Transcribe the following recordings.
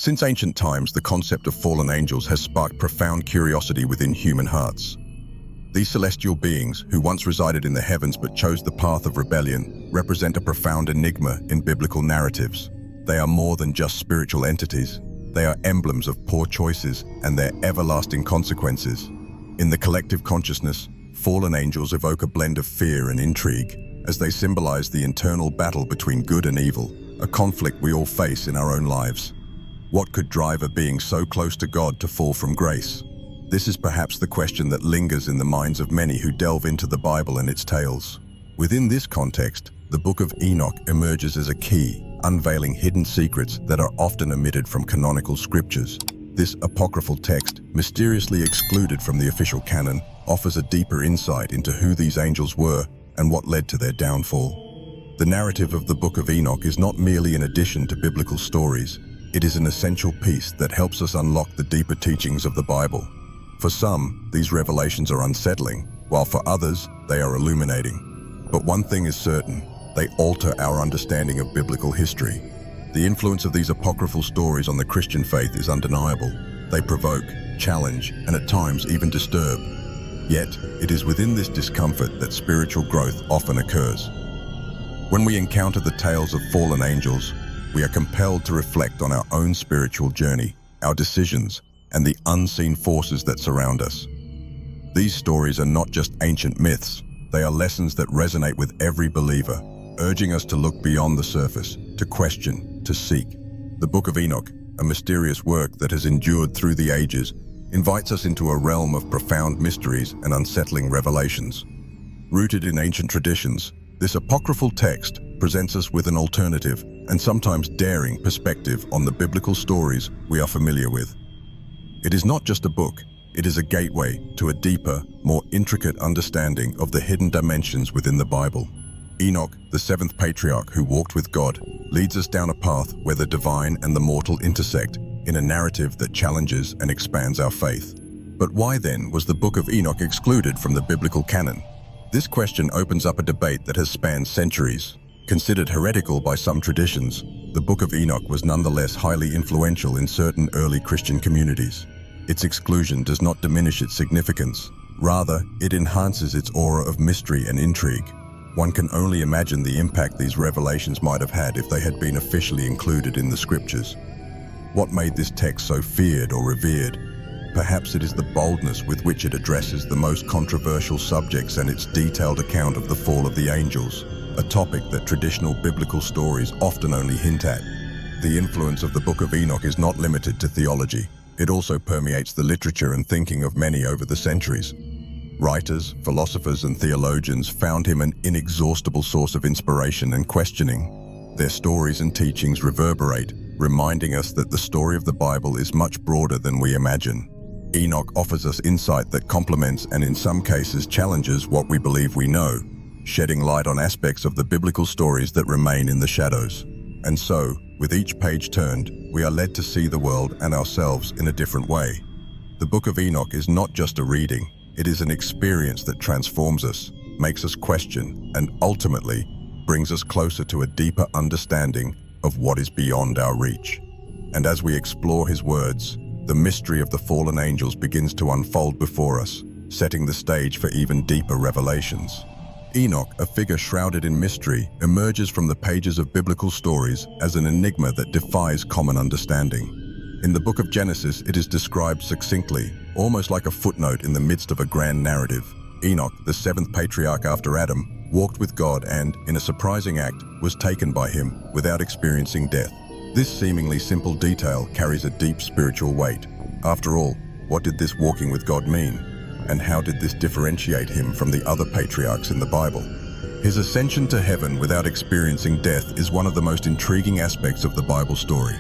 Since ancient times, the concept of fallen angels has sparked profound curiosity within human hearts. These celestial beings, who once resided in the heavens but chose the path of rebellion, represent a profound enigma in biblical narratives. They are more than just spiritual entities. They are emblems of poor choices and their everlasting consequences. In the collective consciousness, fallen angels evoke a blend of fear and intrigue, as they symbolize the internal battle between good and evil, a conflict we all face in our own lives. What could drive a being so close to God to fall from grace? This is perhaps the question that lingers in the minds of many who delve into the Bible and its tales. Within this context, the Book of Enoch emerges as a key, unveiling hidden secrets that are often omitted from canonical scriptures. This apocryphal text, mysteriously excluded from the official canon, offers a deeper insight into who these angels were and what led to their downfall. The narrative of the Book of Enoch is not merely an addition to biblical stories. It is an essential piece that helps us unlock the deeper teachings of the Bible. For some, these revelations are unsettling, while for others, they are illuminating. But one thing is certain: they alter our understanding of biblical history. The influence of these apocryphal stories on the Christian faith is undeniable. They provoke, challenge, and at times even disturb. Yet, it is within this discomfort that spiritual growth often occurs. When we encounter the tales of fallen angels, we are compelled to reflect on our own spiritual journey, our decisions, and the unseen forces that surround us. These stories are not just ancient myths, they are lessons that resonate with every believer, urging us to look beyond the surface, to question, to seek. The Book of Enoch, a mysterious work that has endured through the ages, invites us into a realm of profound mysteries and unsettling revelations. Rooted in ancient traditions, this apocryphal text presents us with an alternative and sometimes daring perspective on the biblical stories we are familiar with. It is not just a book, it is a gateway to a deeper, more intricate understanding of the hidden dimensions within the Bible. Enoch, the seventh patriarch who walked with God, leads us down a path where the divine and the mortal intersect in a narrative that challenges and expands our faith. But why then was the Book of Enoch excluded from the biblical canon? This question opens up a debate that has spanned centuries. Considered heretical by some traditions, the Book of Enoch was nonetheless highly influential in certain early Christian communities. Its exclusion does not diminish its significance. Rather, it enhances its aura of mystery and intrigue. One can only imagine the impact these revelations might have had if they had been officially included in the scriptures. What made this text so feared or revered? Perhaps it is the boldness with which it addresses the most controversial subjects and its detailed account of the fall of the angels, a topic that traditional biblical stories often only hint at. The influence of the Book of Enoch is not limited to theology. It also permeates the literature and thinking of many over the centuries. Writers, philosophers, and theologians found him an inexhaustible source of inspiration and questioning. Their stories and teachings reverberate, reminding us that the story of the Bible is much broader than we imagine. Enoch offers us insight that complements and in some cases challenges what we believe we know, shedding light on aspects of the biblical stories that remain in the shadows. And so, with each page turned, we are led to see the world and ourselves in a different way. The Book of Enoch is not just a reading, it is an experience that transforms us, makes us question, and ultimately brings us closer to a deeper understanding of what is beyond our reach. And as we explore his words, the mystery of the fallen angels begins to unfold before us, setting the stage for even deeper revelations. Enoch, a figure shrouded in mystery, emerges from the pages of biblical stories as an enigma that defies common understanding. In the book of Genesis, it is described succinctly, almost like a footnote in the midst of a grand narrative. Enoch, the seventh patriarch after Adam, walked with God and, in a surprising act, was taken by him without experiencing death. This seemingly simple detail carries a deep spiritual weight. After all, what did this walking with God mean? And how did this differentiate him from the other patriarchs in the Bible? His ascension to heaven without experiencing death is one of the most intriguing aspects of the Bible story.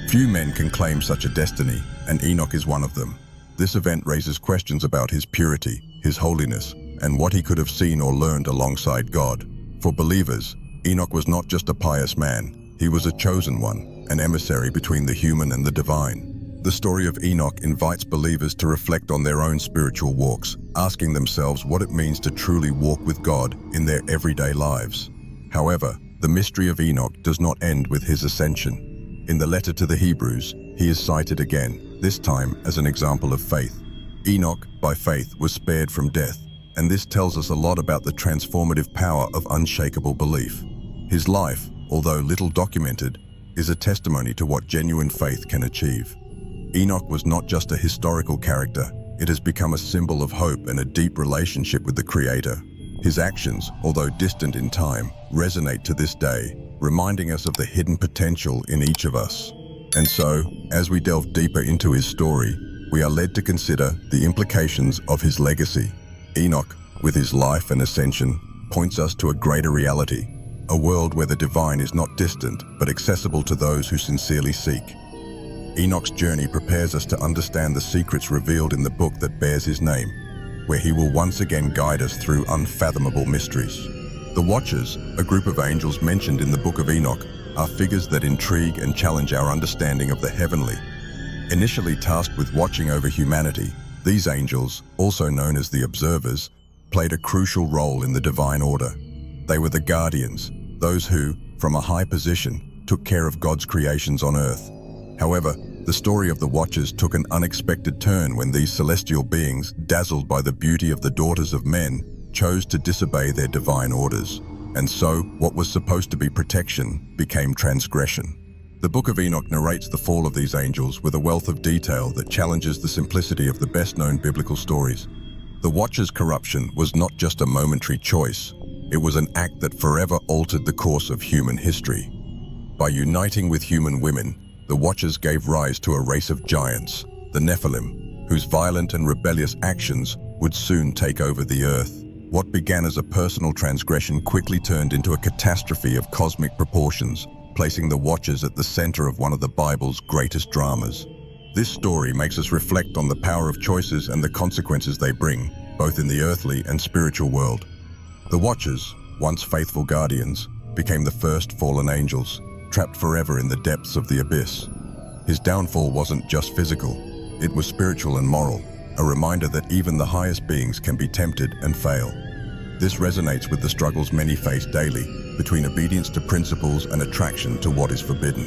Few men can claim such a destiny, and Enoch is one of them. This event raises questions about his purity, his holiness, and what he could have seen or learned alongside God. For believers, Enoch was not just a pious man, he was a chosen one, an emissary between the human and the divine. The story of Enoch invites believers to reflect on their own spiritual walks, asking themselves what it means to truly walk with God in their everyday lives. However, the mystery of Enoch does not end with his ascension. In the letter to the Hebrews, he is cited again, this time as an example of faith. Enoch, by faith, was spared from death, and this tells us a lot about the transformative power of unshakable belief. His life, although little documented, is a testimony to what genuine faith can achieve. Enoch was not just a historical character, it has become a symbol of hope and a deep relationship with the Creator. His actions, although distant in time, resonate to this day, reminding us of the hidden potential in each of us. And so, as we delve deeper into his story, we are led to consider the implications of his legacy. Enoch, with his life and ascension, points us to a greater reality, a world where the divine is not distant but accessible to those who sincerely seek. Enoch's journey prepares us to understand the secrets revealed in the book that bears his name, where he will once again guide us through unfathomable mysteries. The Watchers, a group of angels mentioned in the book of Enoch, are figures that intrigue and challenge our understanding of the heavenly. Initially tasked with watching over humanity, these angels, also known as the Observers, played a crucial role in the divine order. They were the guardians, those who, from a high position, took care of God's creations on earth. However, the story of the Watchers took an unexpected turn when these celestial beings, dazzled by the beauty of the daughters of men, chose to disobey their divine orders. And so, what was supposed to be protection became transgression. The book of Enoch narrates the fall of these angels with a wealth of detail that challenges the simplicity of the best-known biblical stories. The Watchers' corruption was not just a momentary choice, it was an act that forever altered the course of human history. By uniting with human women, the Watchers gave rise to a race of giants, the Nephilim, whose violent and rebellious actions would soon take over the earth. What began as a personal transgression quickly turned into a catastrophe of cosmic proportions, placing the Watchers at the center of one of the Bible's greatest dramas. This story makes us reflect on the power of choices and the consequences they bring, both in the earthly and spiritual world. The Watchers, once faithful guardians, became the first fallen angels, trapped forever in the depths of the abyss. His downfall wasn't just physical, it was spiritual and moral, a reminder that even the highest beings can be tempted and fail. This resonates with the struggles many face daily, between obedience to principles and attraction to what is forbidden.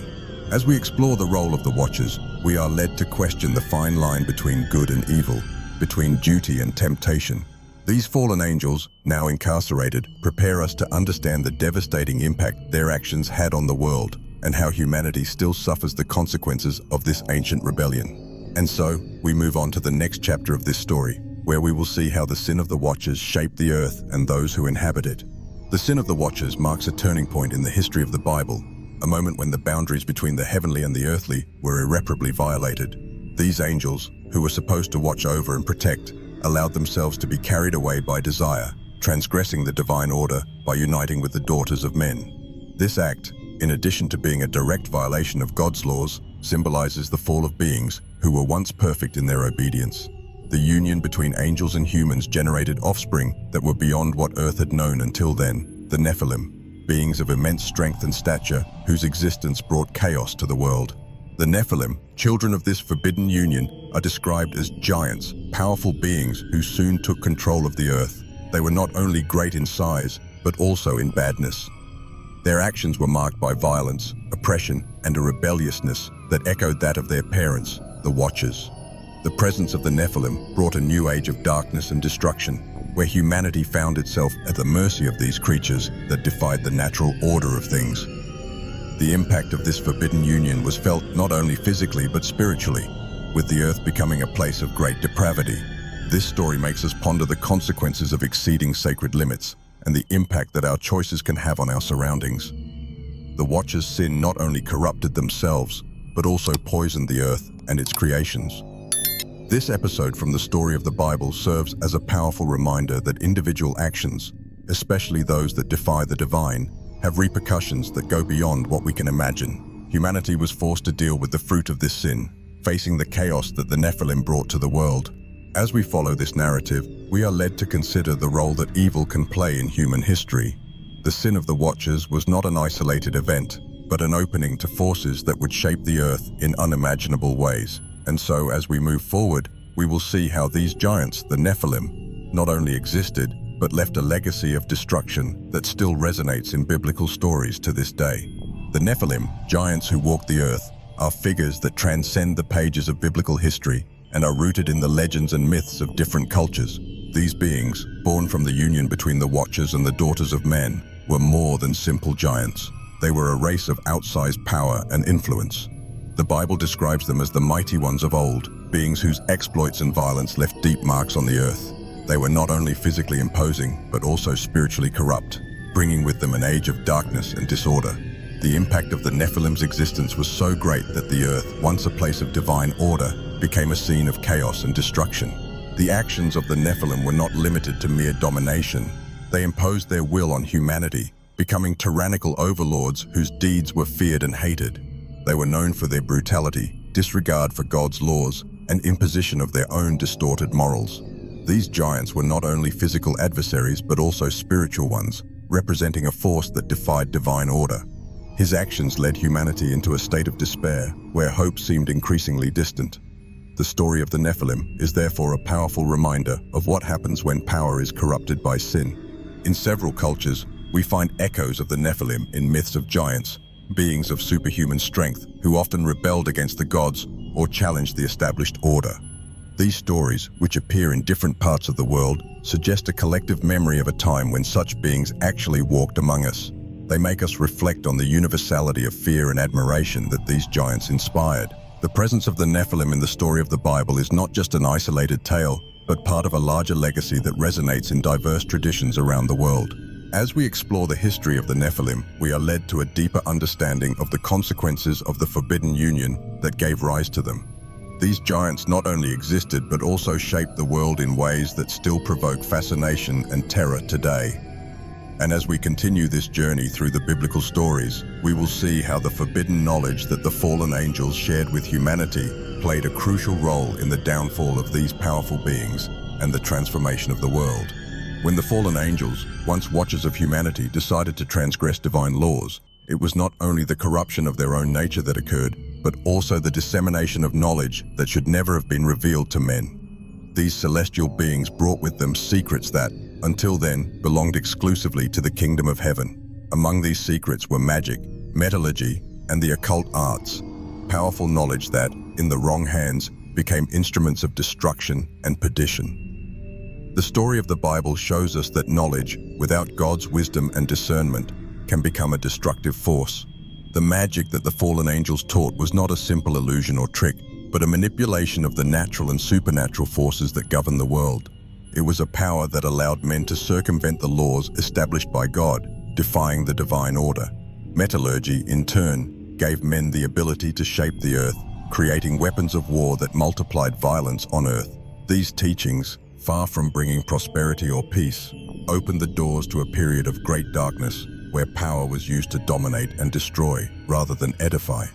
As we explore the role of the Watchers, we are led to question the fine line between good and evil, between duty and temptation. These fallen angels, now incarcerated, prepare us to understand the devastating impact their actions had on the world and how humanity still suffers the consequences of this ancient rebellion. And so, we move on to the next chapter of this story, where we will see how the sin of the Watchers shaped the earth and those who inhabit it. The sin of the Watchers marks a turning point in the history of the Bible, a moment when the boundaries between the heavenly and the earthly were irreparably violated. These angels, who were supposed to watch over and protect, allowed themselves to be carried away by desire, transgressing the divine order by uniting with the daughters of men. This act, in addition to being a direct violation of God's laws, symbolizes the fall of beings who were once perfect in their obedience. The union between angels and humans generated offspring that were beyond what earth had known until then, the Nephilim, beings of immense strength and stature whose existence brought chaos to the world. The Nephilim, children of this forbidden union, are described as giants, powerful beings who soon took control of the earth. They were not only great in size, but also in badness. Their actions were marked by violence, oppression, and a rebelliousness that echoed that of their parents, the Watchers. The presence of the Nephilim brought a new age of darkness and destruction, where humanity found itself at the mercy of these creatures that defied the natural order of things. The impact of this forbidden union was felt not only physically but spiritually, with the earth becoming a place of great depravity. This story makes us ponder the consequences of exceeding sacred limits and the impact that our choices can have on our surroundings. The Watchers' sin not only corrupted themselves, but also poisoned the earth and its creations. This episode from the story of the Bible serves as a powerful reminder that individual actions, especially those that defy the divine, have repercussions that go beyond what we can imagine. Humanity was forced to deal with the fruit of this sin, facing the chaos that the Nephilim brought to the world. As we follow this narrative, we are led to consider the role that evil can play in human history. The sin of the Watchers was not an isolated event, but an opening to forces that would shape the earth in unimaginable ways. And so, as we move forward, we will see how these giants, the Nephilim, not only existed, but left a legacy of destruction that still resonates in biblical stories to this day. The Nephilim, giants who walked the earth, are figures that transcend the pages of biblical history and are rooted in the legends and myths of different cultures. These beings, born from the union between the Watchers and the daughters of men, were more than simple giants. They were a race of outsized power and influence. The Bible describes them as the mighty ones of old, beings whose exploits and violence left deep marks on the earth. They were not only physically imposing, but also spiritually corrupt, bringing with them an age of darkness and disorder. The impact of the Nephilim's existence was so great that the earth, once a place of divine order, became a scene of chaos and destruction. The actions of the Nephilim were not limited to mere domination. They imposed their will on humanity, becoming tyrannical overlords whose deeds were feared and hated. They were known for their brutality, disregard for God's laws, and imposition of their own distorted morals. These giants were not only physical adversaries but also spiritual ones, representing a force that defied divine order. His actions led humanity into a state of despair, where hope seemed increasingly distant. The story of the Nephilim is therefore a powerful reminder of what happens when power is corrupted by sin. In several cultures, we find echoes of the Nephilim in myths of giants, beings of superhuman strength who often rebelled against the gods or challenged the established order. These stories, which appear in different parts of the world, suggest a collective memory of a time when such beings actually walked among us. They make us reflect on the universality of fear and admiration that these giants inspired. The presence of the Nephilim in the story of the Bible is not just an isolated tale, but part of a larger legacy that resonates in diverse traditions around the world. As we explore the history of the Nephilim, we are led to a deeper understanding of the consequences of the forbidden union that gave rise to them. These giants not only existed but also shaped the world in ways that still provoke fascination and terror today. And as we continue this journey through the biblical stories, we will see how the forbidden knowledge that the fallen angels shared with humanity played a crucial role in the downfall of these powerful beings and the transformation of the world. When the fallen angels, once watchers of humanity, decided to transgress divine laws, it was not only the corruption of their own nature that occurred, but also the dissemination of knowledge that should never have been revealed to men. These celestial beings brought with them secrets that, until then, belonged exclusively to the kingdom of heaven. Among these secrets were magic, metallurgy, and the occult arts, powerful knowledge that, in the wrong hands, became instruments of destruction and perdition. The story of the Bible shows us that knowledge, without God's wisdom and discernment, can become a destructive force. The magic that the fallen angels taught was not a simple illusion or trick, but a manipulation of the natural and supernatural forces that govern the world. It was a power that allowed men to circumvent the laws established by God, defying the divine order. Metallurgy, in turn, gave men the ability to shape the earth, creating weapons of war that multiplied violence on earth. These teachings, far from bringing prosperity or peace, opened the doors to a period of great darkness, where power was used to dominate and destroy rather than edify.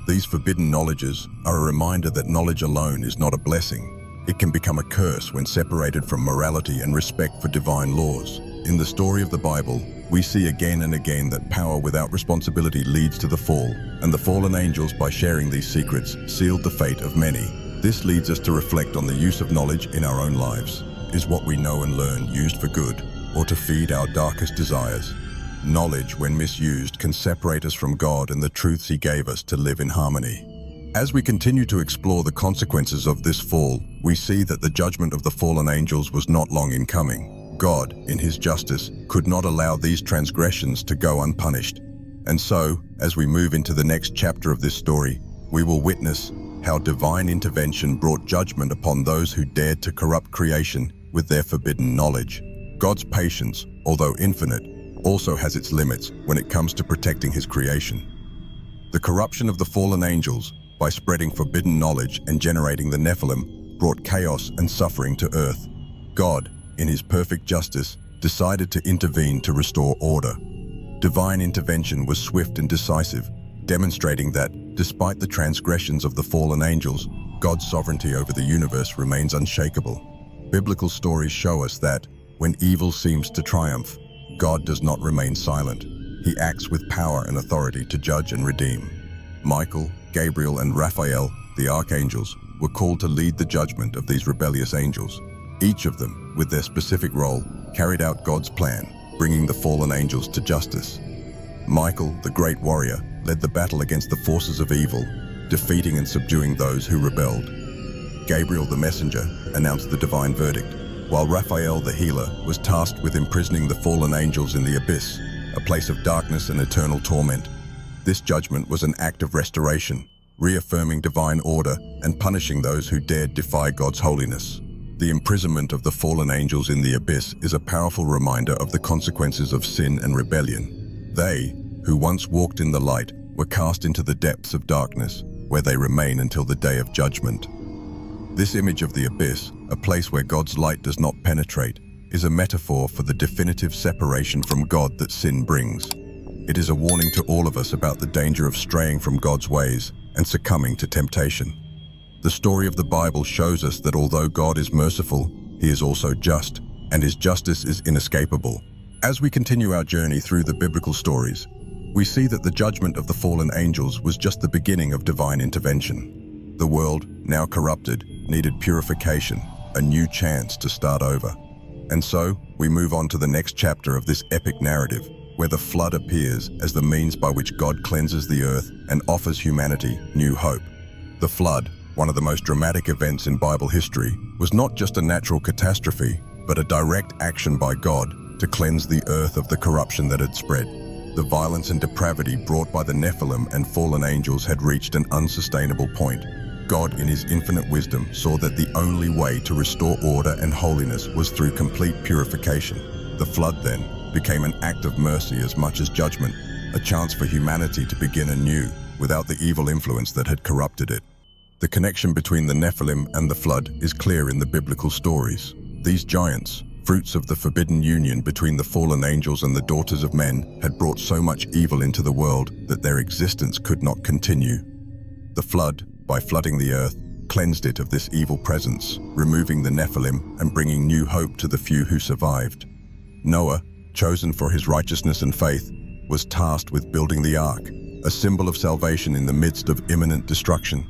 These forbidden knowledges are a reminder that knowledge alone is not a blessing. It can become a curse when separated from morality and respect for divine laws. In the story of the Bible, we see again and again that power without responsibility leads to the fall, and the fallen angels, by sharing these secrets, sealed the fate of many. This leads us to reflect on the use of knowledge in our own lives. Is what we know and learn used for good, or to feed our darkest desires? Knowledge, when misused, can separate us from God and the truths He gave us to live in harmony. As we continue to explore the consequences of this fall, we see that the judgment of the fallen angels was not long in coming. God, in His justice, could not allow these transgressions to go unpunished. And so, as we move into the next chapter of this story, we will witness how divine intervention brought judgment upon those who dared to corrupt creation with their forbidden knowledge. God's patience, although infinite, also has its limits when it comes to protecting His creation. The corruption of the fallen angels, by spreading forbidden knowledge and generating the Nephilim, brought chaos and suffering to earth. God, in His perfect justice, decided to intervene to restore order. Divine intervention was swift and decisive, demonstrating that, despite the transgressions of the fallen angels, God's sovereignty over the universe remains unshakable. Biblical stories show us that, when evil seems to triumph, God does not remain silent. He acts with power and authority to judge and redeem. Michael, Gabriel, and Raphael, the archangels, were called to lead the judgment of these rebellious angels. Each of them, with their specific role, carried out God's plan, bringing the fallen angels to justice. Michael, the great warrior, led the battle against the forces of evil, defeating and subduing those who rebelled. Gabriel the messenger announced the divine verdict, while Raphael the healer was tasked with imprisoning the fallen angels in the abyss, a place of darkness and eternal torment. This judgment was an act of restoration, reaffirming divine order and punishing those who dared defy God's holiness. The imprisonment of the fallen angels in the abyss is a powerful reminder of the consequences of sin and rebellion. They, who once walked in the light, were cast into the depths of darkness, where they remain until the day of judgment. This image of the abyss, a place where God's light does not penetrate, is a metaphor for the definitive separation from God that sin brings. It is a warning to all of us about the danger of straying from God's ways and succumbing to temptation. The story of the Bible shows us that although God is merciful, He is also just, and His justice is inescapable. As we continue our journey through the biblical stories, we see that the judgment of the fallen angels was just the beginning of divine intervention. The world, now corrupted, needed purification, a new chance to start over. And so, we move on to the next chapter of this epic narrative, where the flood appears as the means by which God cleanses the earth and offers humanity new hope. The flood, one of the most dramatic events in Bible history, was not just a natural catastrophe, but a direct action by God to cleanse the earth of the corruption that had spread. The violence and depravity brought by the Nephilim and fallen angels had reached an unsustainable point. God, in His infinite wisdom, saw that the only way to restore order and holiness was through complete purification. The flood, then, became an act of mercy as much as judgment, a chance for humanity to begin anew without the evil influence that had corrupted it. The connection between the Nephilim and the flood is clear in the biblical stories. These giants, fruits of the forbidden union between the fallen angels and the daughters of men, had brought so much evil into the world that their existence could not continue. The flood, by flooding the earth, cleansed it of this evil presence, removing the Nephilim and bringing new hope to the few who survived. Noah, chosen for his righteousness and faith, was tasked with building the ark, a symbol of salvation in the midst of imminent destruction.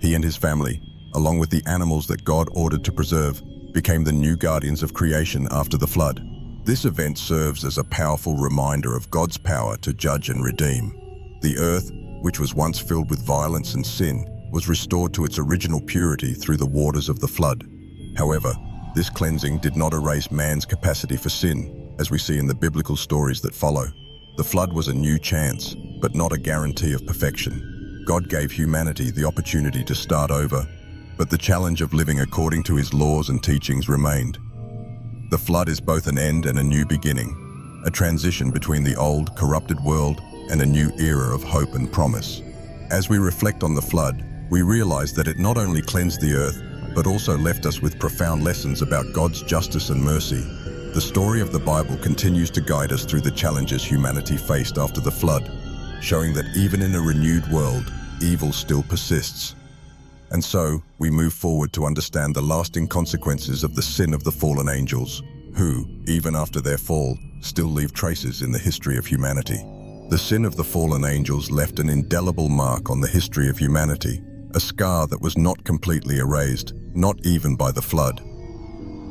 He and his family, along with the animals that God ordered to preserve, became the new guardians of creation after the flood. This event serves as a powerful reminder of God's power to judge and redeem. The earth, which was once filled with violence and sin, was restored to its original purity through the waters of the flood. However, this cleansing did not erase man's capacity for sin, as we see in the biblical stories that follow. The flood was a new chance, but not a guarantee of perfection. God gave humanity the opportunity to start over, but the challenge of living according to His laws and teachings remained. The flood is both an end and a new beginning, a transition between the old, corrupted world and a new era of hope and promise. As we reflect on the flood, we realize that it not only cleansed the earth, but also left us with profound lessons about God's justice and mercy. The story of the Bible continues to guide us through the challenges humanity faced after the flood, showing that even in a renewed world, evil still persists. And so, we move forward to understand the lasting consequences of the sin of the fallen angels, who, even after their fall, still leave traces in the history of humanity. The sin of the fallen angels left an indelible mark on the history of humanity, a scar that was not completely erased, not even by the flood.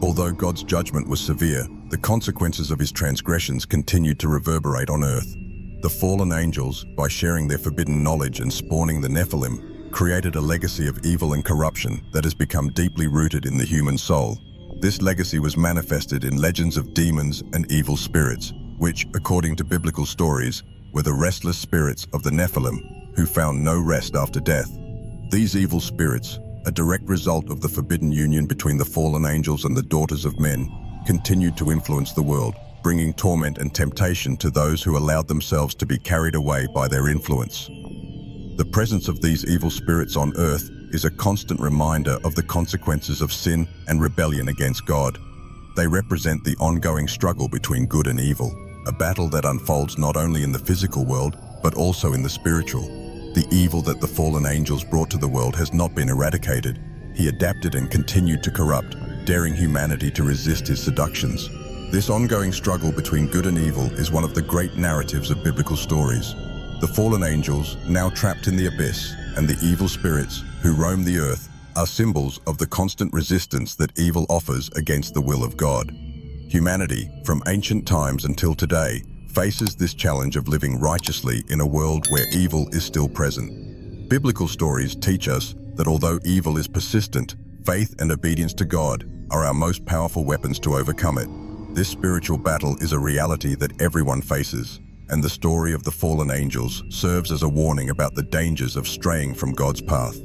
Although God's judgment was severe, the consequences of His transgressions continued to reverberate on earth. The fallen angels, by sharing their forbidden knowledge and spawning the Nephilim, created a legacy of evil and corruption that has become deeply rooted in the human soul. This legacy was manifested in legends of demons and evil spirits, which, according to biblical stories, were the restless spirits of the Nephilim, who found no rest after death. These evil spirits, a direct result of the forbidden union between the fallen angels and the daughters of men, continued to influence the world, bringing torment and temptation to those who allowed themselves to be carried away by their influence. The presence of these evil spirits on earth is a constant reminder of the consequences of sin and rebellion against God. They represent the ongoing struggle between good and evil, a battle that unfolds not only in the physical world, but also in the spiritual. The evil that the fallen angels brought to the world has not been eradicated. He adapted and continued to corrupt, daring humanity to resist his seductions. This ongoing struggle between good and evil is one of the great narratives of biblical stories. The fallen angels, now trapped in the abyss, and the evil spirits who roam the earth are symbols of the constant resistance that evil offers against the will of God. Humanity, from ancient times until today, faces this challenge of living righteously in a world where evil is still present. Biblical stories teach us that although evil is persistent, faith and obedience to God are our most powerful weapons to overcome it. This spiritual battle is a reality that everyone faces, and the story of the fallen angels serves as a warning about the dangers of straying from God's path.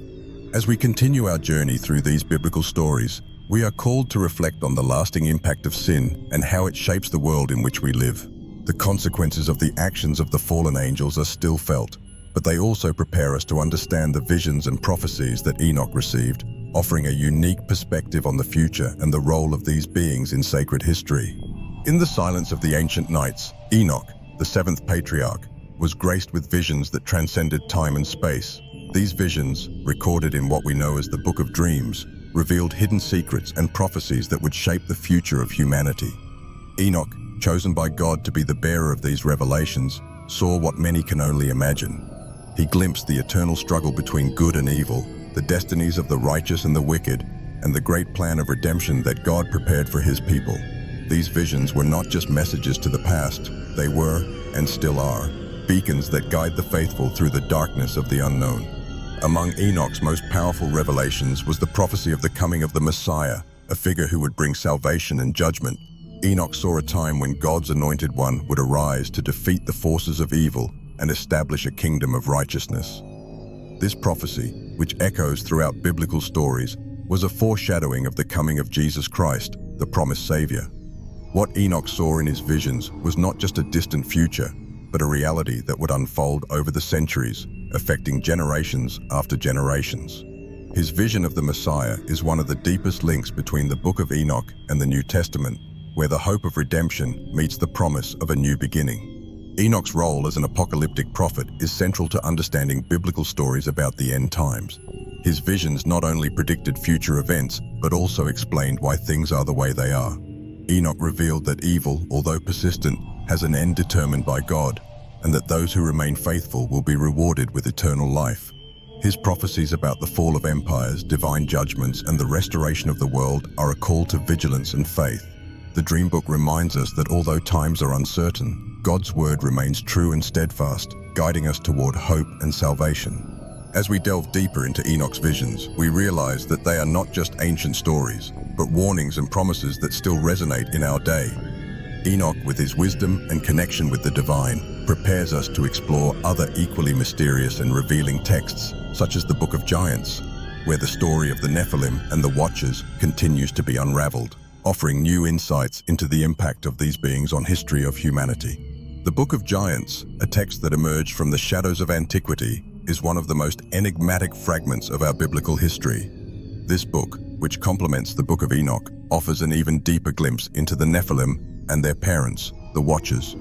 As we continue our journey through these biblical stories, we are called to reflect on the lasting impact of sin and how it shapes the world in which we live. The consequences of the actions of the fallen angels are still felt, but they also prepare us to understand the visions and prophecies that Enoch received, offering a unique perspective on the future and the role of these beings in sacred history. In the silence of the ancient nights, Enoch, the seventh patriarch, was graced with visions that transcended time and space. These visions, recorded in what we know as the Book of Dreams, revealed hidden secrets and prophecies that would shape the future of humanity. Enoch, chosen by God to be the bearer of these revelations, saw what many can only imagine. He glimpsed the eternal struggle between good and evil, the destinies of the righteous and the wicked, and the great plan of redemption that God prepared for his people. These visions were not just messages to the past, they were, and still are, beacons that guide the faithful through the darkness of the unknown. Among Enoch's most powerful revelations was the prophecy of the coming of the Messiah, a figure who would bring salvation and judgment. Enoch saw a time when God's anointed one would arise to defeat the forces of evil and establish a kingdom of righteousness. This prophecy, which echoes throughout biblical stories, was a foreshadowing of the coming of Jesus Christ, the promised Savior. What Enoch saw in his visions was not just a distant future, but a reality that would unfold over the centuries, affecting generations after generations. His vision of the Messiah is one of the deepest links between the Book of Enoch and the New Testament, where the hope of redemption meets the promise of a new beginning. Enoch's role as an apocalyptic prophet is central to understanding biblical stories about the end times. His visions not only predicted future events, but also explained why things are the way they are. Enoch revealed that evil, although persistent, has an end determined by God, and that those who remain faithful will be rewarded with eternal life. His prophecies about the fall of empires, divine judgments, and the restoration of the world are a call to vigilance and faith. The Dream Book reminds us that although times are uncertain, God's word remains true and steadfast, guiding us toward hope and salvation. As we delve deeper into Enoch's visions, we realize that they are not just ancient stories, but warnings and promises that still resonate in our day. Enoch, with his wisdom and connection with the divine, prepares us to explore other equally mysterious and revealing texts, such as the Book of Giants, where the story of the Nephilim and the Watchers continues to be unraveled, offering new insights into the impact of these beings on history of humanity. The Book of Giants, a text that emerged from the shadows of antiquity, is one of the most enigmatic fragments of our biblical history. This book, which complements the Book of Enoch, offers an even deeper glimpse into the Nephilim and their parents, the Watchers.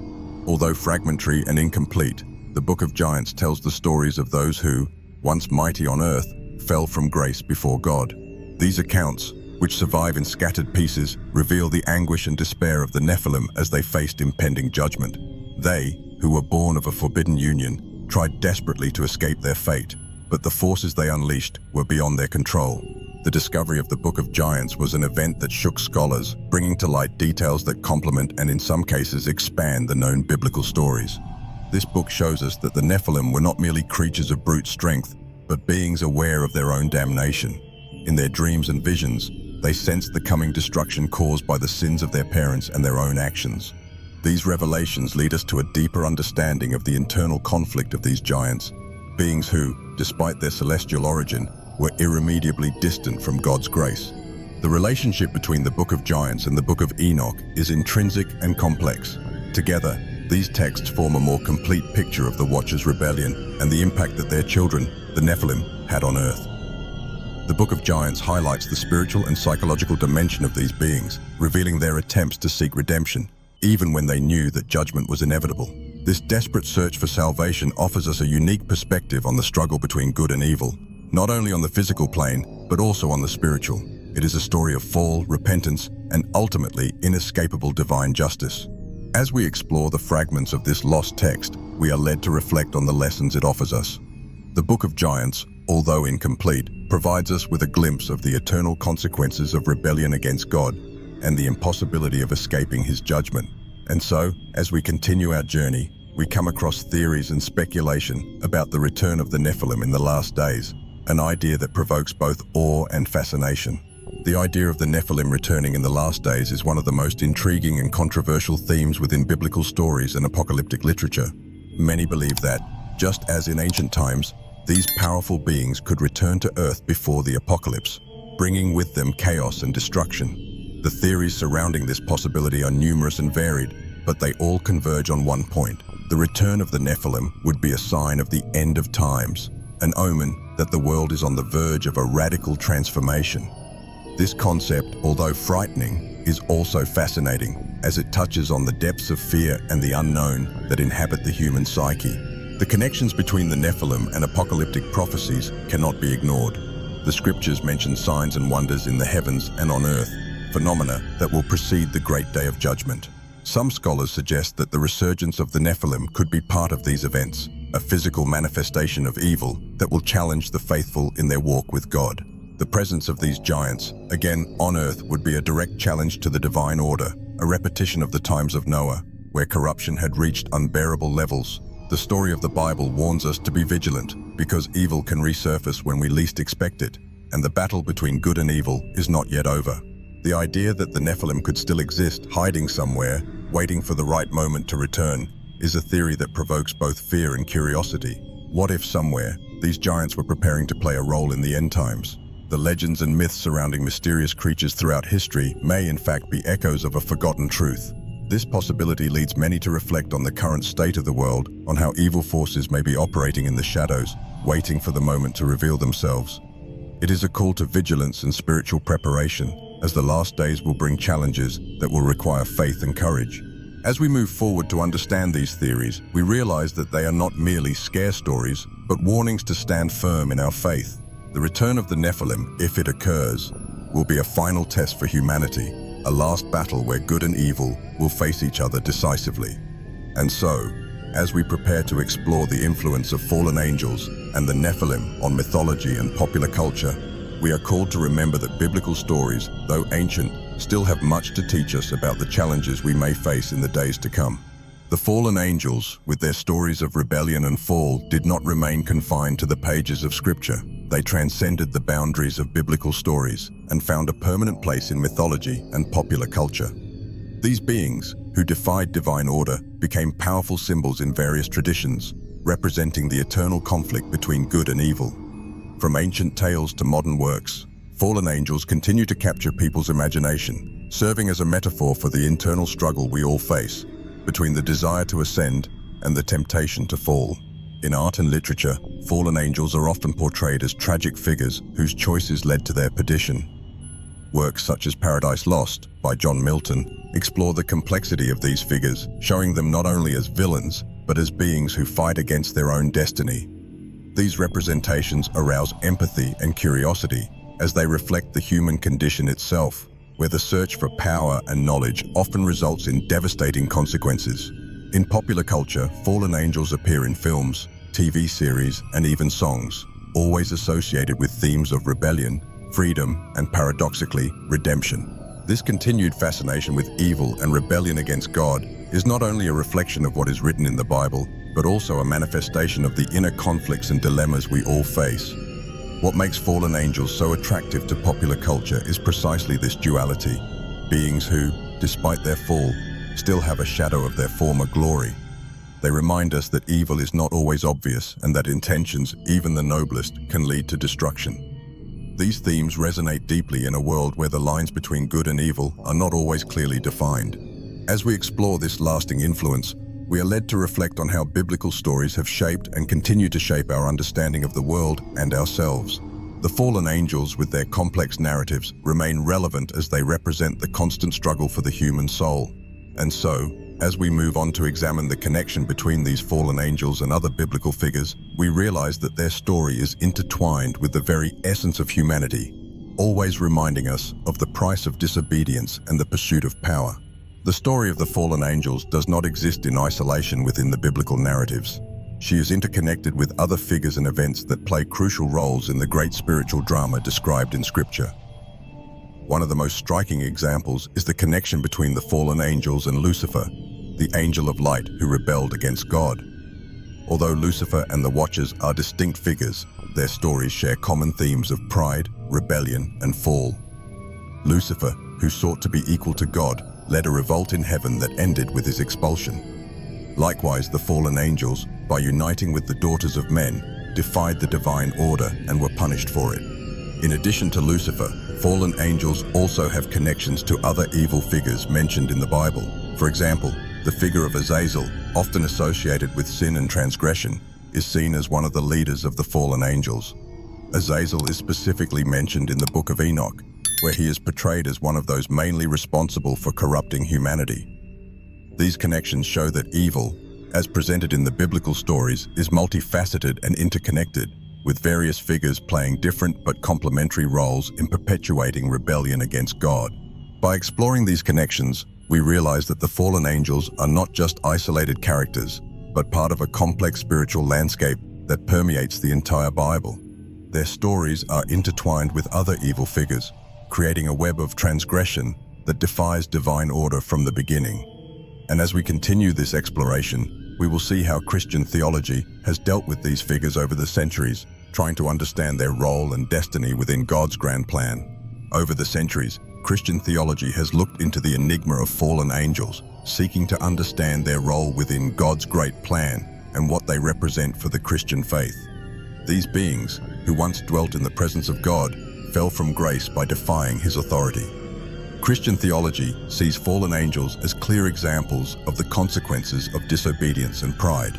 Although fragmentary and incomplete, the Book of Giants tells the stories of those who, once mighty on earth, fell from grace before God. These accounts, which survive in scattered pieces, reveal the anguish and despair of the Nephilim as they faced impending judgment. They, who were born of a forbidden union, tried desperately to escape their fate, but the forces they unleashed were beyond their control. The discovery of the Book of Giants was an event that shook scholars, bringing to light details that complement and in some cases expand the known biblical stories. This book shows us that the Nephilim were not merely creatures of brute strength, but beings aware of their own damnation. In their dreams and visions, they sensed the coming destruction caused by the sins of their parents and their own actions. These revelations lead us to a deeper understanding of the internal conflict of these giants, beings who, despite their celestial origin, were irremediably distant from God's grace. The relationship between the Book of Giants and the Book of Enoch is intrinsic and complex. Together, these texts form a more complete picture of the Watchers' rebellion and the impact that their children, the Nephilim, had on earth. The Book of Giants highlights the spiritual and psychological dimension of these beings, revealing their attempts to seek redemption, even when they knew that judgment was inevitable. This desperate search for salvation offers us a unique perspective on the struggle between good and evil, not only on the physical plane, but also on the spiritual. It is a story of fall, repentance, and ultimately inescapable divine justice. As we explore the fragments of this lost text, we are led to reflect on the lessons it offers us. The Book of Giants, although incomplete, provides us with a glimpse of the eternal consequences of rebellion against God and the impossibility of escaping his judgment. And so, as we continue our journey, we come across theories and speculation about the return of the Nephilim in the last days, an idea that provokes both awe and fascination. The idea of the Nephilim returning in the last days is one of the most intriguing and controversial themes within biblical stories and apocalyptic literature. Many believe that, just as in ancient times, these powerful beings could return to Earth before the apocalypse, bringing with them chaos and destruction. The theories surrounding this possibility are numerous and varied, but they all converge on one point. The return of the Nephilim would be a sign of the end of times, an omen that the world is on the verge of a radical transformation. This concept, although frightening, is also fascinating, as it touches on the depths of fear and the unknown that inhabit the human psyche. The connections between the Nephilim and apocalyptic prophecies cannot be ignored. The scriptures mention signs and wonders in the heavens and on earth, phenomena that will precede the great day of judgment. Some scholars suggest that the resurgence of the Nephilim could be part of these events, a physical manifestation of evil that will challenge the faithful in their walk with God. The presence of these giants, again on earth, would be a direct challenge to the divine order, a repetition of the times of Noah, where corruption had reached unbearable levels. The story of the Bible warns us to be vigilant, because evil can resurface when we least expect it, and the battle between good and evil is not yet over. The idea that the Nephilim could still exist, hiding somewhere, waiting for the right moment to return, is a theory that provokes both fear and curiosity. What if somewhere, these giants were preparing to play a role in the end times? The legends and myths surrounding mysterious creatures throughout history may in fact be echoes of a forgotten truth. This possibility leads many to reflect on the current state of the world, on how evil forces may be operating in the shadows, waiting for the moment to reveal themselves. It is a call to vigilance and spiritual preparation, as the last days will bring challenges that will require faith and courage. As we move forward to understand these theories, we realize that they are not merely scare stories, but warnings to stand firm in our faith. The return of the Nephilim, if it occurs, will be a final test for humanity, a last battle where good and evil will face each other decisively. And so, as we prepare to explore the influence of fallen angels and the Nephilim on mythology and popular culture, we are called to remember that biblical stories, though ancient, still have much to teach us about the challenges we may face in the days to come. The fallen angels, with their stories of rebellion and fall, did not remain confined to the pages of Scripture. They transcended the boundaries of biblical stories and found a permanent place in mythology and popular culture. These beings, who defied divine order, became powerful symbols in various traditions, representing the eternal conflict between good and evil. From ancient tales to modern works, fallen angels continue to capture people's imagination, serving as a metaphor for the internal struggle we all face, between the desire to ascend and the temptation to fall. In art and literature, fallen angels are often portrayed as tragic figures whose choices led to their perdition. Works such as Paradise Lost, by John Milton, explore the complexity of these figures, showing them not only as villains, but as beings who fight against their own destiny. These representations arouse empathy and curiosity, as they reflect the human condition itself, where the search for power and knowledge often results in devastating consequences. In popular culture, fallen angels appear in films, TV series, and even songs, always associated with themes of rebellion, freedom, and paradoxically, redemption. This continued fascination with evil and rebellion against God is not only a reflection of what is written in the Bible, but also a manifestation of the inner conflicts and dilemmas we all face. What makes fallen angels so attractive to popular culture is precisely this duality. Beings who, despite their fall, still have a shadow of their former glory. They remind us that evil is not always obvious and that intentions, even the noblest, can lead to destruction. These themes resonate deeply in a world where the lines between good and evil are not always clearly defined. As we explore this lasting influence, we are led to reflect on how biblical stories have shaped and continue to shape our understanding of the world and ourselves. The fallen angels, with their complex narratives, remain relevant as they represent the constant struggle for the human soul. And so, as we move on to examine the connection between these fallen angels and other biblical figures, we realize that their story is intertwined with the very essence of humanity, always reminding us of the price of disobedience and the pursuit of power. The story of the fallen angels does not exist in isolation within the biblical narratives. She is interconnected with other figures and events that play crucial roles in the great spiritual drama described in Scripture. One of the most striking examples is the connection between the fallen angels and Lucifer, the angel of light who rebelled against God. Although Lucifer and the Watchers are distinct figures, their stories share common themes of pride, rebellion, and fall. Lucifer, who sought to be equal to God, led a revolt in heaven that ended with his expulsion. Likewise, the fallen angels, by uniting with the daughters of men, defied the divine order and were punished for it. In addition to Lucifer, fallen angels also have connections to other evil figures mentioned in the Bible. For example, the figure of Azazel, often associated with sin and transgression, is seen as one of the leaders of the fallen angels. Azazel is specifically mentioned in the book of Enoch, where he is portrayed as one of those mainly responsible for corrupting humanity. These connections show that evil, as presented in the biblical stories, is multifaceted and interconnected, with various figures playing different but complementary roles in perpetuating rebellion against God. By exploring these connections, we realize that the fallen angels are not just isolated characters, but part of a complex spiritual landscape that permeates the entire Bible. Their stories are intertwined with other evil figures, creating a web of transgression that defies divine order from the beginning. And as we continue this exploration, we will see how Christian theology has dealt with these figures over the centuries, trying to understand their role and destiny within God's grand plan. Over the centuries, Christian theology has looked into the enigma of fallen angels, seeking to understand their role within God's great plan and what they represent for the Christian faith. These beings, who once dwelt in the presence of God, fell from grace by defying his authority. Christian theology sees fallen angels as clear examples of the consequences of disobedience and pride.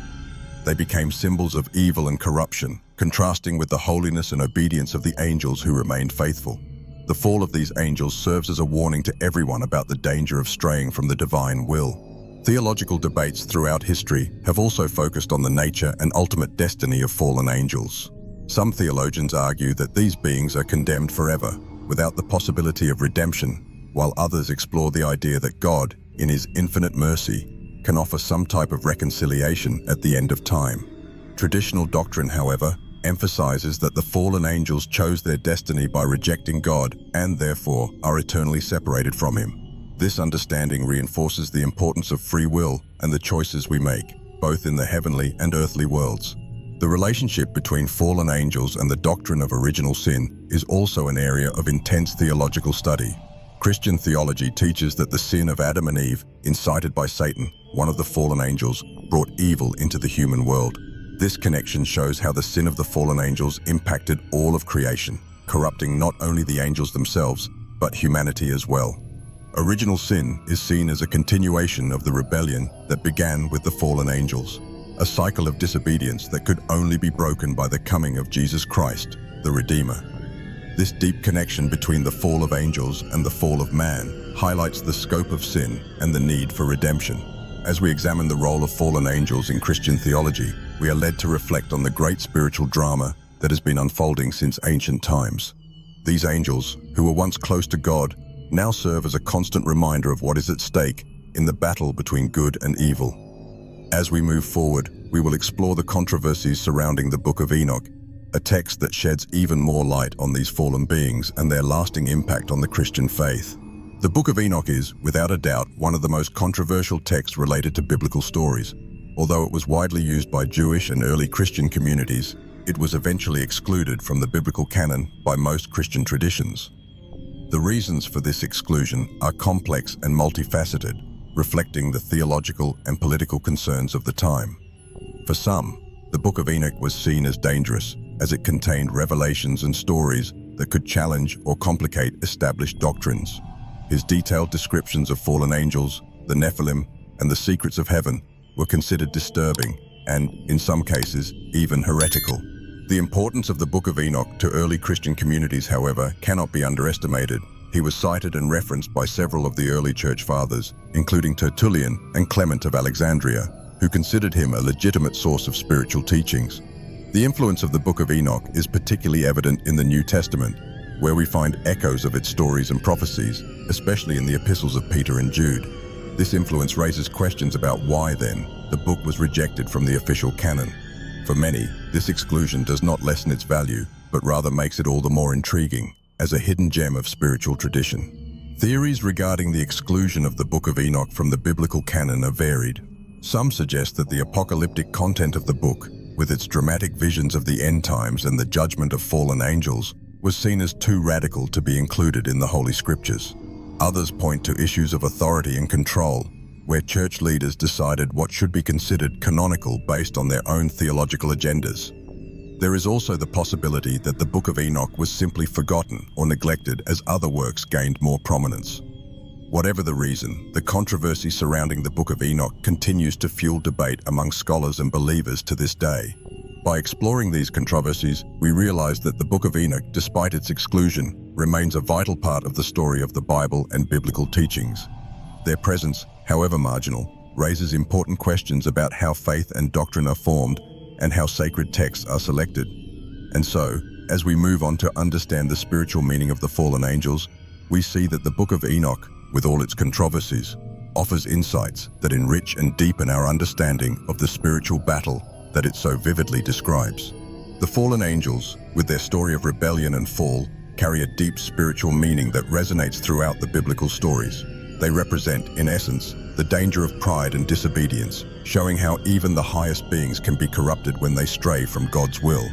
They became symbols of evil and corruption, contrasting with the holiness and obedience of the angels who remained faithful. The fall of these angels serves as a warning to everyone about the danger of straying from the divine will. Theological debates throughout history have also focused on the nature and ultimate destiny of fallen angels. Some theologians argue that these beings are condemned forever, without the possibility of redemption, while others explore the idea that God, in his infinite mercy, can offer some type of reconciliation at the end of time. Traditional doctrine, however, emphasizes that the fallen angels chose their destiny by rejecting God and therefore are eternally separated from him. This understanding reinforces the importance of free will and the choices we make, both in the heavenly and earthly worlds. The relationship between fallen angels and the doctrine of original sin is also an area of intense theological study. Christian theology teaches that the sin of Adam and Eve, incited by Satan, one of the fallen angels, brought evil into the human world. This connection shows how the sin of the fallen angels impacted all of creation, corrupting not only the angels themselves, but humanity as well. Original sin is seen as a continuation of the rebellion that began with the fallen angels, a cycle of disobedience that could only be broken by the coming of Jesus Christ, the Redeemer. This deep connection between the fall of angels and the fall of man highlights the scope of sin and the need for redemption. As we examine the role of fallen angels in Christian theology, we are led to reflect on the great spiritual drama that has been unfolding since ancient times. These angels, who were once close to God, now serve as a constant reminder of what is at stake in the battle between good and evil. As we move forward, we will explore the controversies surrounding the Book of Enoch, a text that sheds even more light on these fallen beings and their lasting impact on the Christian faith. The Book of Enoch is, without a doubt, one of the most controversial texts related to biblical stories. Although it was widely used by Jewish and early Christian communities, it was eventually excluded from the biblical canon by most Christian traditions. The reasons for this exclusion are complex and multifaceted, reflecting the theological and political concerns of the time. For some, the Book of Enoch was seen as dangerous, as it contained revelations and stories that could challenge or complicate established doctrines. His detailed descriptions of fallen angels, the Nephilim, and the secrets of heaven were considered disturbing and, in some cases, even heretical. The importance of the Book of Enoch to early Christian communities, however, cannot be underestimated. He was cited and referenced by several of the early church fathers, including Tertullian and Clement of Alexandria, who considered him a legitimate source of spiritual teachings. The influence of the Book of Enoch is particularly evident in the New Testament, where we find echoes of its stories and prophecies, especially in the epistles of Peter and Jude. This influence raises questions about why, then, the book was rejected from the official canon. For many, this exclusion does not lessen its value, but rather makes it all the more intriguing, as a hidden gem of spiritual tradition. Theories regarding the exclusion of the Book of Enoch from the biblical canon are varied. Some suggest that the apocalyptic content of the book, with its dramatic visions of the end times and the judgment of fallen angels, was seen as too radical to be included in the Holy Scriptures. Others point to issues of authority and control, where church leaders decided what should be considered canonical based on their own theological agendas. There is also the possibility that the Book of Enoch was simply forgotten or neglected as other works gained more prominence. Whatever the reason, the controversy surrounding the Book of Enoch continues to fuel debate among scholars and believers to this day. By exploring these controversies, we realize that the Book of Enoch, despite its exclusion, remains a vital part of the story of the Bible and biblical teachings. Their presence, however marginal, raises important questions about how faith and doctrine are formed and how sacred texts are selected. And so, as we move on to understand the spiritual meaning of the fallen angels, we see that the Book of Enoch, with all its controversies, offers insights that enrich and deepen our understanding of the spiritual battle that it so vividly describes. The fallen angels, with their story of rebellion and fall, carry a deep spiritual meaning that resonates throughout the biblical stories. They represent, in essence, the danger of pride and disobedience, showing how even the highest beings can be corrupted when they stray from God's will.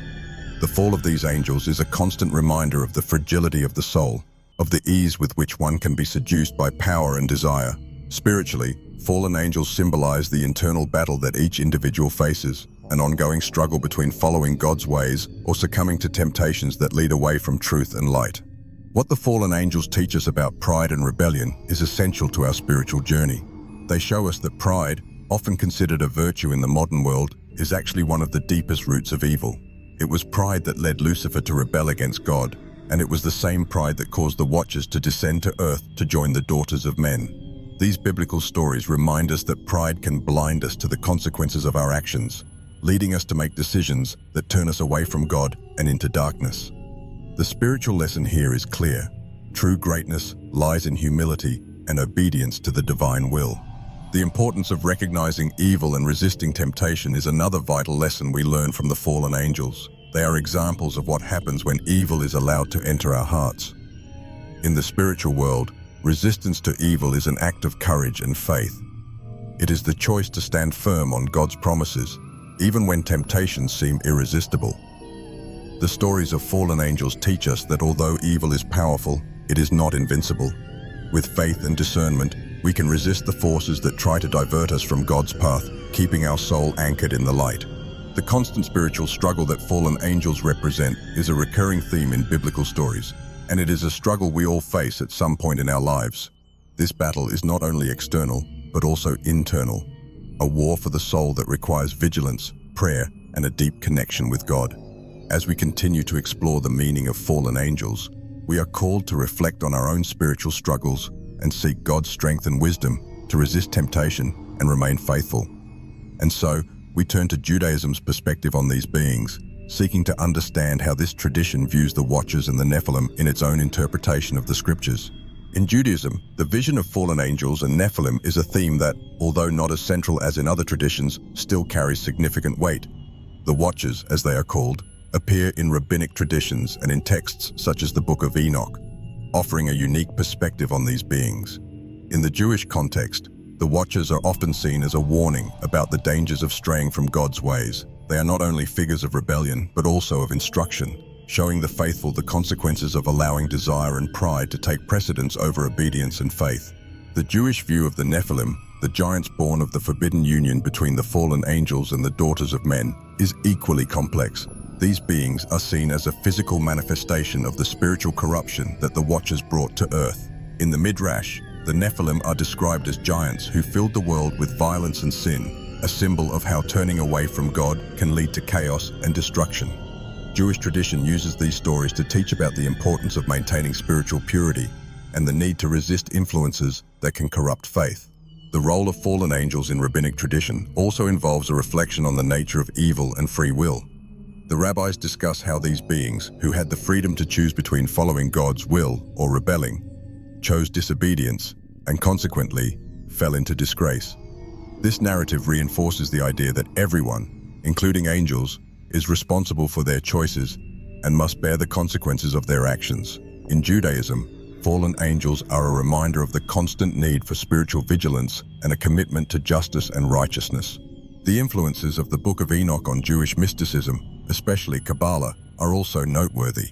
The fall of these angels is a constant reminder of the fragility of the soul, of the ease with which one can be seduced by power and desire. Spiritually, fallen angels symbolize the internal battle that each individual faces, an ongoing struggle between following God's ways or succumbing to temptations that lead away from truth and light. What the fallen angels teach us about pride and rebellion is essential to our spiritual journey. They show us that pride, often considered a virtue in the modern world, is actually one of the deepest roots of evil. It was pride that led Lucifer to rebel against God, and it was the same pride that caused the Watchers to descend to earth to join the daughters of men. These biblical stories remind us that pride can blind us to the consequences of our actions, leading us to make decisions that turn us away from God and into darkness. The spiritual lesson here is clear. True greatness lies in humility and obedience to the divine will. The importance of recognizing evil and resisting temptation is another vital lesson we learn from the fallen angels. They are examples of what happens when evil is allowed to enter our hearts. In the spiritual world, resistance to evil is an act of courage and faith. It is the choice to stand firm on God's promises, even when temptations seem irresistible. The stories of fallen angels teach us that although evil is powerful, it is not invincible. With faith and discernment, we can resist the forces that try to divert us from God's path, keeping our soul anchored in the light. The constant spiritual struggle that fallen angels represent is a recurring theme in biblical stories, and it is a struggle we all face at some point in our lives. This battle is not only external, but also internal, a war for the soul that requires vigilance, prayer, and a deep connection with God. As we continue to explore the meaning of fallen angels, we are called to reflect on our own spiritual struggles and seek God's strength and wisdom to resist temptation and remain faithful. And so, we turn to Judaism's perspective on these beings, seeking to understand how this tradition views the Watchers and the Nephilim in its own interpretation of the Scriptures. In Judaism, the vision of fallen angels and Nephilim is a theme that, although not as central as in other traditions, still carries significant weight. The Watchers, as they are called, appear in rabbinic traditions and in texts such as the Book of Enoch, offering a unique perspective on these beings. In the Jewish context, the Watchers are often seen as a warning about the dangers of straying from God's ways. They are not only figures of rebellion, but also of instruction, showing the faithful the consequences of allowing desire and pride to take precedence over obedience and faith. The Jewish view of the Nephilim, the giants born of the forbidden union between the fallen angels and the daughters of men, is equally complex. These beings are seen as a physical manifestation of the spiritual corruption that the Watchers brought to earth. In the Midrash, the Nephilim are described as giants who filled the world with violence and sin, a symbol of how turning away from God can lead to chaos and destruction. Jewish tradition uses these stories to teach about the importance of maintaining spiritual purity and the need to resist influences that can corrupt faith. The role of fallen angels in rabbinic tradition also involves a reflection on the nature of evil and free will. The rabbis discuss how these beings, who had the freedom to choose between following God's will or rebelling, chose disobedience and consequently fell into disgrace. This narrative reinforces the idea that everyone, including angels, is responsible for their choices and must bear the consequences of their actions. In Judaism, fallen angels are a reminder of the constant need for spiritual vigilance and a commitment to justice and righteousness. The influences of the Book of Enoch on Jewish mysticism, especially Kabbalah, are also noteworthy.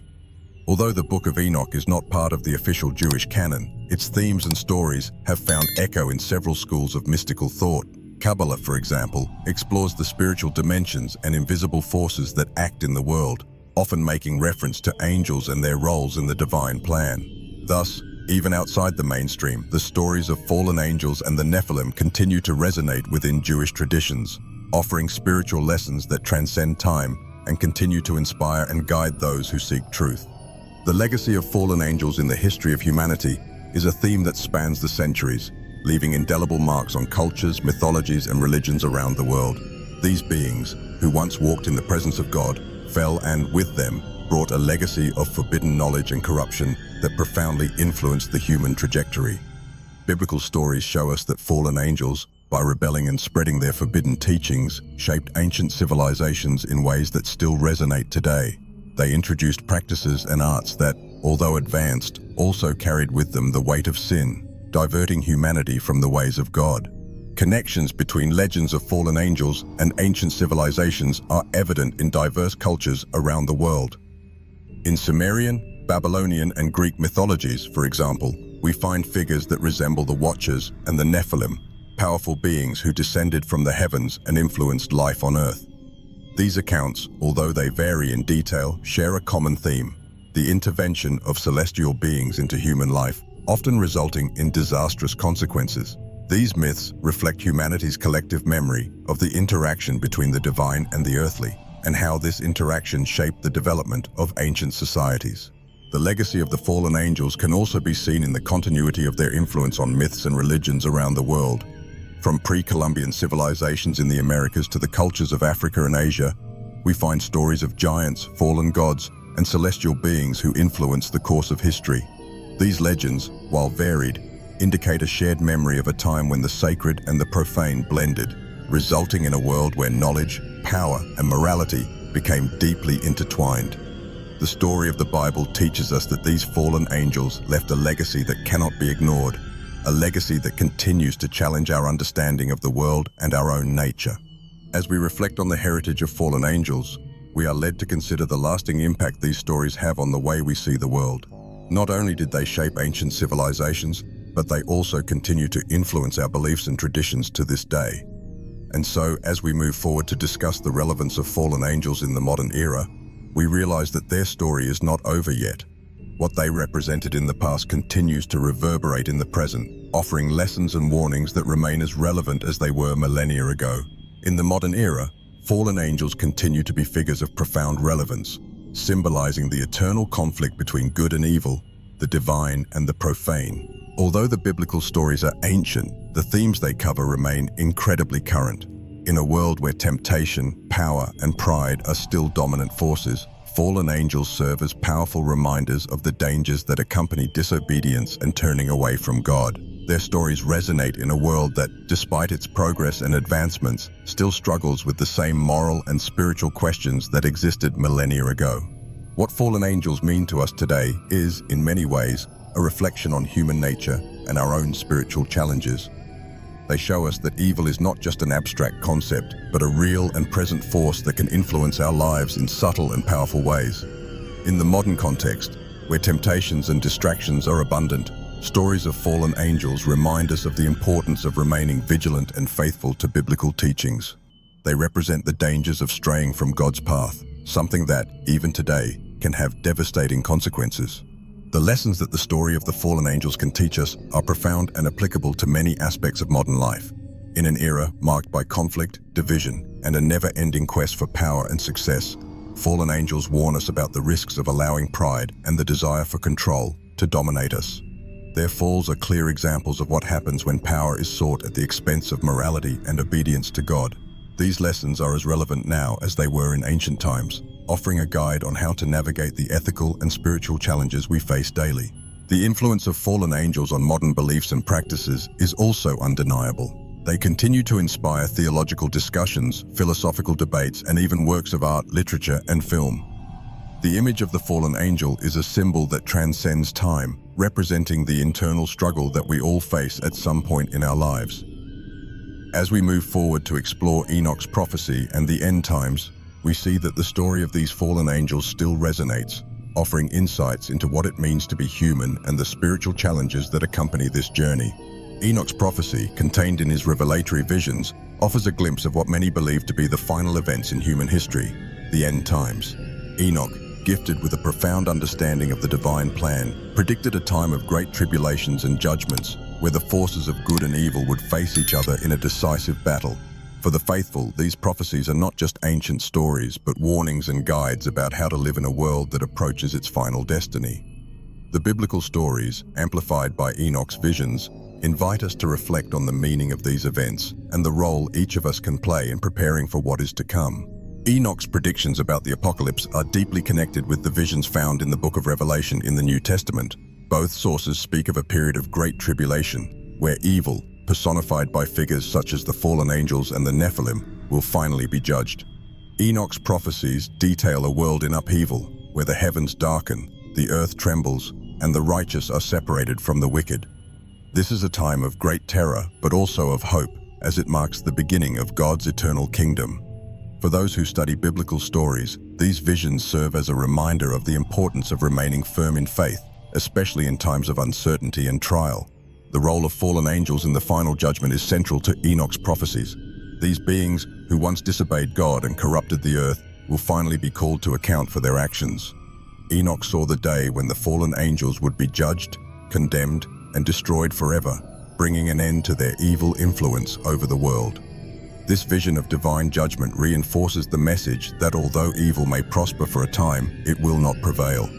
Although the Book of Enoch is not part of the official Jewish canon, its themes and stories have found echo in several schools of mystical thought. Kabbalah, for example, explores the spiritual dimensions and invisible forces that act in the world, often making reference to angels and their roles in the divine plan. Thus, even outside the mainstream, the stories of fallen angels and the Nephilim continue to resonate within Jewish traditions, offering spiritual lessons that transcend time and continue to inspire and guide those who seek truth. The legacy of fallen angels in the history of humanity is a theme that spans the centuries, leaving indelible marks on cultures, mythologies, and religions around the world. These beings, who once walked in the presence of God, fell and, with them, brought a legacy of forbidden knowledge and corruption that profoundly influenced the human trajectory. Biblical stories show us that fallen angels, by rebelling and spreading their forbidden teachings, shaped ancient civilizations in ways that still resonate today. They introduced practices and arts that, although advanced, also carried with them the weight of sin, diverting humanity from the ways of God. Connections between legends of fallen angels and ancient civilizations are evident in diverse cultures around the world. In Sumerian, Babylonian, and Greek mythologies, for example, we find figures that resemble the Watchers and the Nephilim, powerful beings who descended from the heavens and influenced life on Earth. These accounts, although they vary in detail, share a common theme: the intervention of celestial beings into human life, often resulting in disastrous consequences. These myths reflect humanity's collective memory of the interaction between the divine and the earthly, and how this interaction shaped the development of ancient societies. The legacy of the fallen angels can also be seen in the continuity of their influence on myths and religions around the world. From pre-Columbian civilizations in the Americas to the cultures of Africa and Asia, we find stories of giants, fallen gods, and celestial beings who influenced the course of history. These legends, while varied, indicate a shared memory of a time when the sacred and the profane blended, resulting in a world where knowledge, power, and morality became deeply intertwined. The story of the Bible teaches us that these fallen angels left a legacy that cannot be ignored, a legacy that continues to challenge our understanding of the world and our own nature. As we reflect on the heritage of fallen angels, we are led to consider the lasting impact these stories have on the way we see the world. Not only did they shape ancient civilizations, but they also continue to influence our beliefs and traditions to this day. And so, as we move forward to discuss the relevance of fallen angels in the modern era, we realize that their story is not over yet. What they represented in the past continues to reverberate in the present, offering lessons and warnings that remain as relevant as they were millennia ago. In the modern era, fallen angels continue to be figures of profound relevance, symbolizing the eternal conflict between good and evil, the divine and the profane. Although the biblical stories are ancient, the themes they cover remain incredibly current. In a world where temptation, power, and pride are still dominant forces, fallen angels serve as powerful reminders of the dangers that accompany disobedience and turning away from God. Their stories resonate in a world that, despite its progress and advancements, still struggles with the same moral and spiritual questions that existed millennia ago. What fallen angels mean to us today is, in many ways, a reflection on human nature and our own spiritual challenges. They show us that evil is not just an abstract concept, but a real and present force that can influence our lives in subtle and powerful ways. In the modern context, where temptations and distractions are abundant, stories of fallen angels remind us of the importance of remaining vigilant and faithful to biblical teachings. They represent the dangers of straying from God's path, something that, even today, can have devastating consequences. The lessons that the story of the fallen angels can teach us are profound and applicable to many aspects of modern life. In an era marked by conflict, division, and a never-ending quest for power and success, fallen angels warn us about the risks of allowing pride and the desire for control to dominate us. Their falls are clear examples of what happens when power is sought at the expense of morality and obedience to God. These lessons are as relevant now as they were in ancient times, offering a guide on how to navigate the ethical and spiritual challenges we face daily. The influence of fallen angels on modern beliefs and practices is also undeniable. They continue to inspire theological discussions, philosophical debates, and even works of art, literature, and film. The image of the fallen angel is a symbol that transcends time, representing the internal struggle that we all face at some point in our lives. As we move forward to explore Enoch's prophecy and the end times, we see that the story of these fallen angels still resonates, offering insights into what it means to be human and the spiritual challenges that accompany this journey. Enoch's prophecy, contained in his revelatory visions, offers a glimpse of what many believe to be the final events in human history, the end times. Enoch, gifted with a profound understanding of the divine plan, predicted a time of great tribulations and judgments, where the forces of good and evil would face each other in a decisive battle. For the faithful, these prophecies are not just ancient stories, but warnings and guides about how to live in a world that approaches its final destiny. The biblical stories, amplified by Enoch's visions, invite us to reflect on the meaning of these events and the role each of us can play in preparing for what is to come. Enoch's predictions about the apocalypse are deeply connected with the visions found in the book of Revelation in the New Testament. Both sources speak of a period of great tribulation, where evil, personified by figures such as the fallen angels and the Nephilim, will finally be judged. Enoch's prophecies detail a world in upheaval, where the heavens darken, the earth trembles, and the righteous are separated from the wicked. This is a time of great terror, but also of hope, as it marks the beginning of God's eternal kingdom. For those who study biblical stories, these visions serve as a reminder of the importance of remaining firm in faith, especially in times of uncertainty and trial. The role of fallen angels in the final judgment is central to Enoch's prophecies. These beings, who once disobeyed God and corrupted the earth, will finally be called to account for their actions. Enoch saw the day when the fallen angels would be judged, condemned, and destroyed forever, bringing an end to their evil influence over the world. This vision of divine judgment reinforces the message that although evil may prosper for a time, it will not prevail.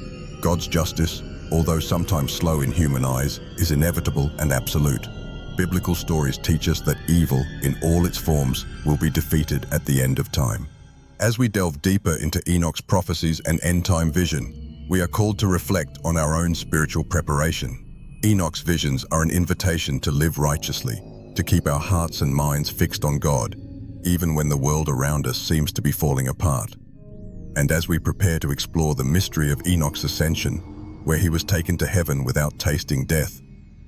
God's justice, although sometimes slow in human eyes, is inevitable and absolute. Biblical stories teach us that evil, in all its forms, will be defeated at the end of time. As we delve deeper into Enoch's prophecies and end-time vision, we are called to reflect on our own spiritual preparation. Enoch's visions are an invitation to live righteously, to keep our hearts and minds fixed on God, even when the world around us seems to be falling apart. And as we prepare to explore the mystery of Enoch's ascension, where he was taken to heaven without tasting death,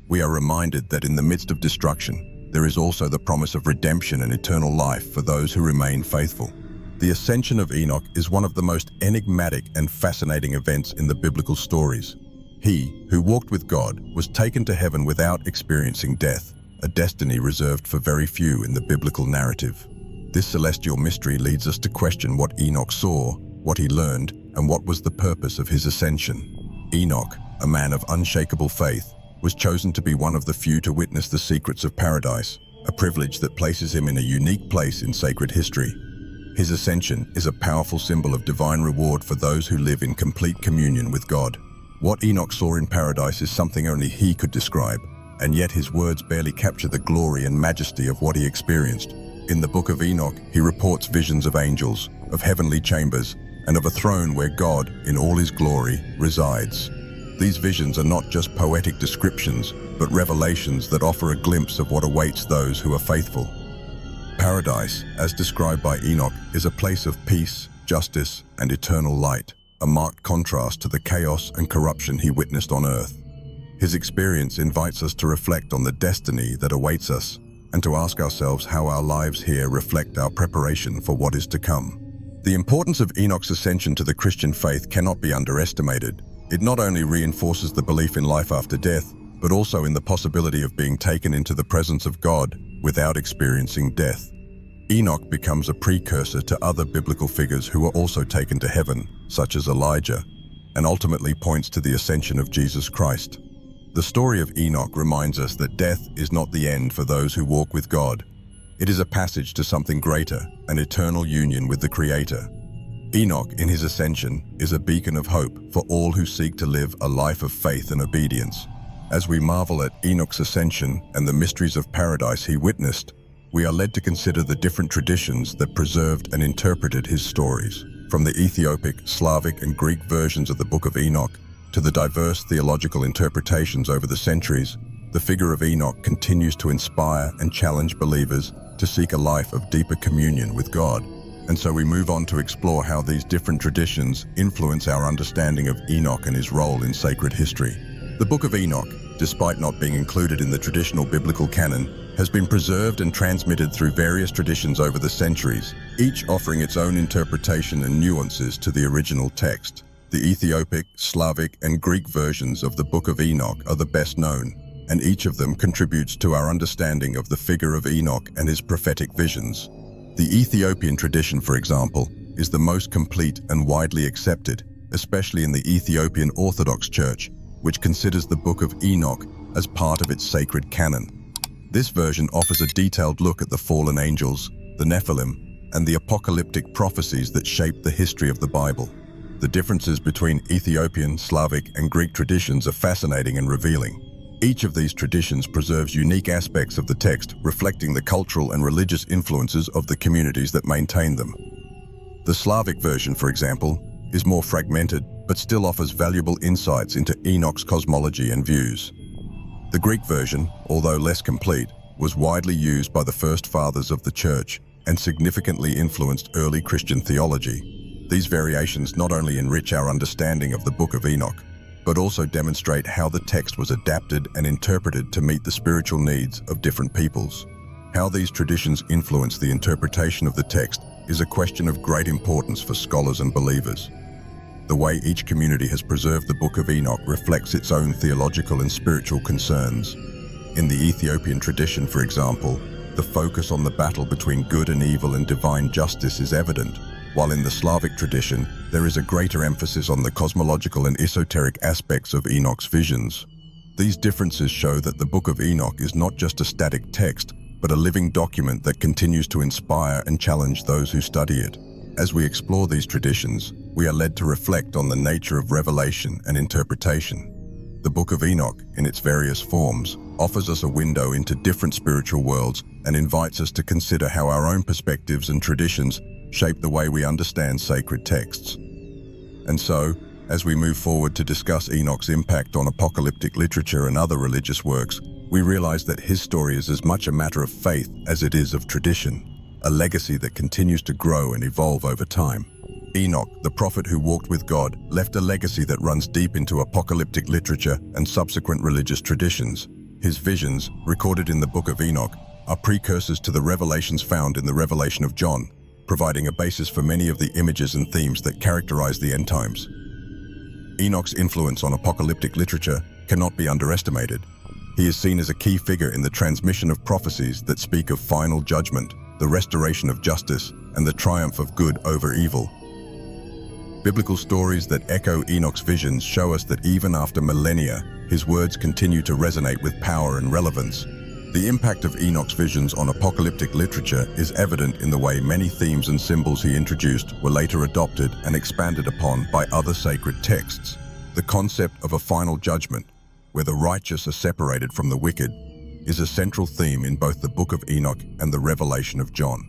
we are reminded that in the midst of destruction, there is also the promise of redemption and eternal life for those who remain faithful. The ascension of Enoch is one of the most enigmatic and fascinating events in the biblical stories. He, who walked with God, was taken to heaven without experiencing death, a destiny reserved for very few in the biblical narrative. This celestial mystery leads us to question what Enoch saw, what he learned, and what was the purpose of his ascension. Enoch, a man of unshakable faith, was chosen to be one of the few to witness the secrets of paradise, a privilege that places him in a unique place in sacred history. His ascension is a powerful symbol of divine reward for those who live in complete communion with God. What Enoch saw in paradise is something only he could describe, and yet his words barely capture the glory and majesty of what he experienced. In the book of Enoch, he reports visions of angels, of heavenly chambers, and of a throne where God, in all his glory, resides. These visions are not just poetic descriptions, but revelations that offer a glimpse of what awaits those who are faithful. Paradise, as described by Enoch, is a place of peace, justice, and eternal light, a marked contrast to the chaos and corruption he witnessed on earth. His experience invites us to reflect on the destiny that awaits us and to ask ourselves how our lives here reflect our preparation for what is to come. The importance of Enoch's ascension to the Christian faith cannot be underestimated. It not only reinforces the belief in life after death, but also in the possibility of being taken into the presence of God without experiencing death. Enoch becomes a precursor to other biblical figures who were also taken to heaven, such as Elijah, and ultimately points to the ascension of Jesus Christ. The story of Enoch reminds us that death is not the end for those who walk with God. It is a passage to something greater, an eternal union with the Creator. Enoch, in his ascension, is a beacon of hope for all who seek to live a life of faith and obedience. As we marvel at Enoch's ascension and the mysteries of paradise he witnessed, we are led to consider the different traditions that preserved and interpreted his stories. From the Ethiopic, Slavic, and Greek versions of the Book of Enoch to the diverse theological interpretations over the centuries, the figure of Enoch continues to inspire and challenge believers to seek a life of deeper communion with God. And so we move on to explore how these different traditions influence our understanding of Enoch and his role in sacred history. The Book of Enoch, despite not being included in the traditional biblical canon, has been preserved and transmitted through various traditions over the centuries, each offering its own interpretation and nuances to the original text. The Ethiopic, Slavic, and Greek versions of the Book of Enoch are the best known, and each of them contributes to our understanding of the figure of Enoch and his prophetic visions. The Ethiopian tradition, for example, is the most complete and widely accepted, especially in the Ethiopian Orthodox Church, which considers the Book of Enoch as part of its sacred canon. This version offers a detailed look at the fallen angels, the Nephilim, and the apocalyptic prophecies that shape the history of the Bible. The differences between Ethiopian, Slavic, and Greek traditions are fascinating and revealing. Each of these traditions preserves unique aspects of the text, reflecting the cultural and religious influences of the communities that maintain them. The Slavic version, for example, is more fragmented, but still offers valuable insights into Enoch's cosmology and views. The Greek version, although less complete, was widely used by the first fathers of the Church and significantly influenced early Christian theology. These variations not only enrich our understanding of the Book of Enoch, but also demonstrate how the text was adapted and interpreted to meet the spiritual needs of different peoples. How these traditions influence the interpretation of the text is a question of great importance for scholars and believers. The way each community has preserved the Book of Enoch reflects its own theological and spiritual concerns. In the Ethiopian tradition, for example, the focus on the battle between good and evil and divine justice is evident, while in the Slavic tradition, there is a greater emphasis on the cosmological and esoteric aspects of Enoch's visions. These differences show that the Book of Enoch is not just a static text, but a living document that continues to inspire and challenge those who study it. As we explore these traditions, we are led to reflect on the nature of revelation and interpretation. The Book of Enoch, in its various forms, offers us a window into different spiritual worlds and invites us to consider how our own perspectives and traditions shape the way we understand sacred texts. And so, as we move forward to discuss Enoch's impact on apocalyptic literature and other religious works, we realize that his story is as much a matter of faith as it is of tradition, a legacy that continues to grow and evolve over time. Enoch, the prophet who walked with God, left a legacy that runs deep into apocalyptic literature and subsequent religious traditions. His visions, recorded in the Book of Enoch, are precursors to the revelations found in the Revelation of John, providing a basis for many of the images and themes that characterize the end times. Enoch's influence on apocalyptic literature cannot be underestimated. He is seen as a key figure in the transmission of prophecies that speak of final judgment, the restoration of justice, and the triumph of good over evil. Biblical stories that echo Enoch's visions show us that even after millennia, his words continue to resonate with power and relevance. The impact of Enoch's visions on apocalyptic literature is evident in the way many themes and symbols he introduced were later adopted and expanded upon by other sacred texts. The concept of a final judgment, where the righteous are separated from the wicked, is a central theme in both the Book of Enoch and the Revelation of John.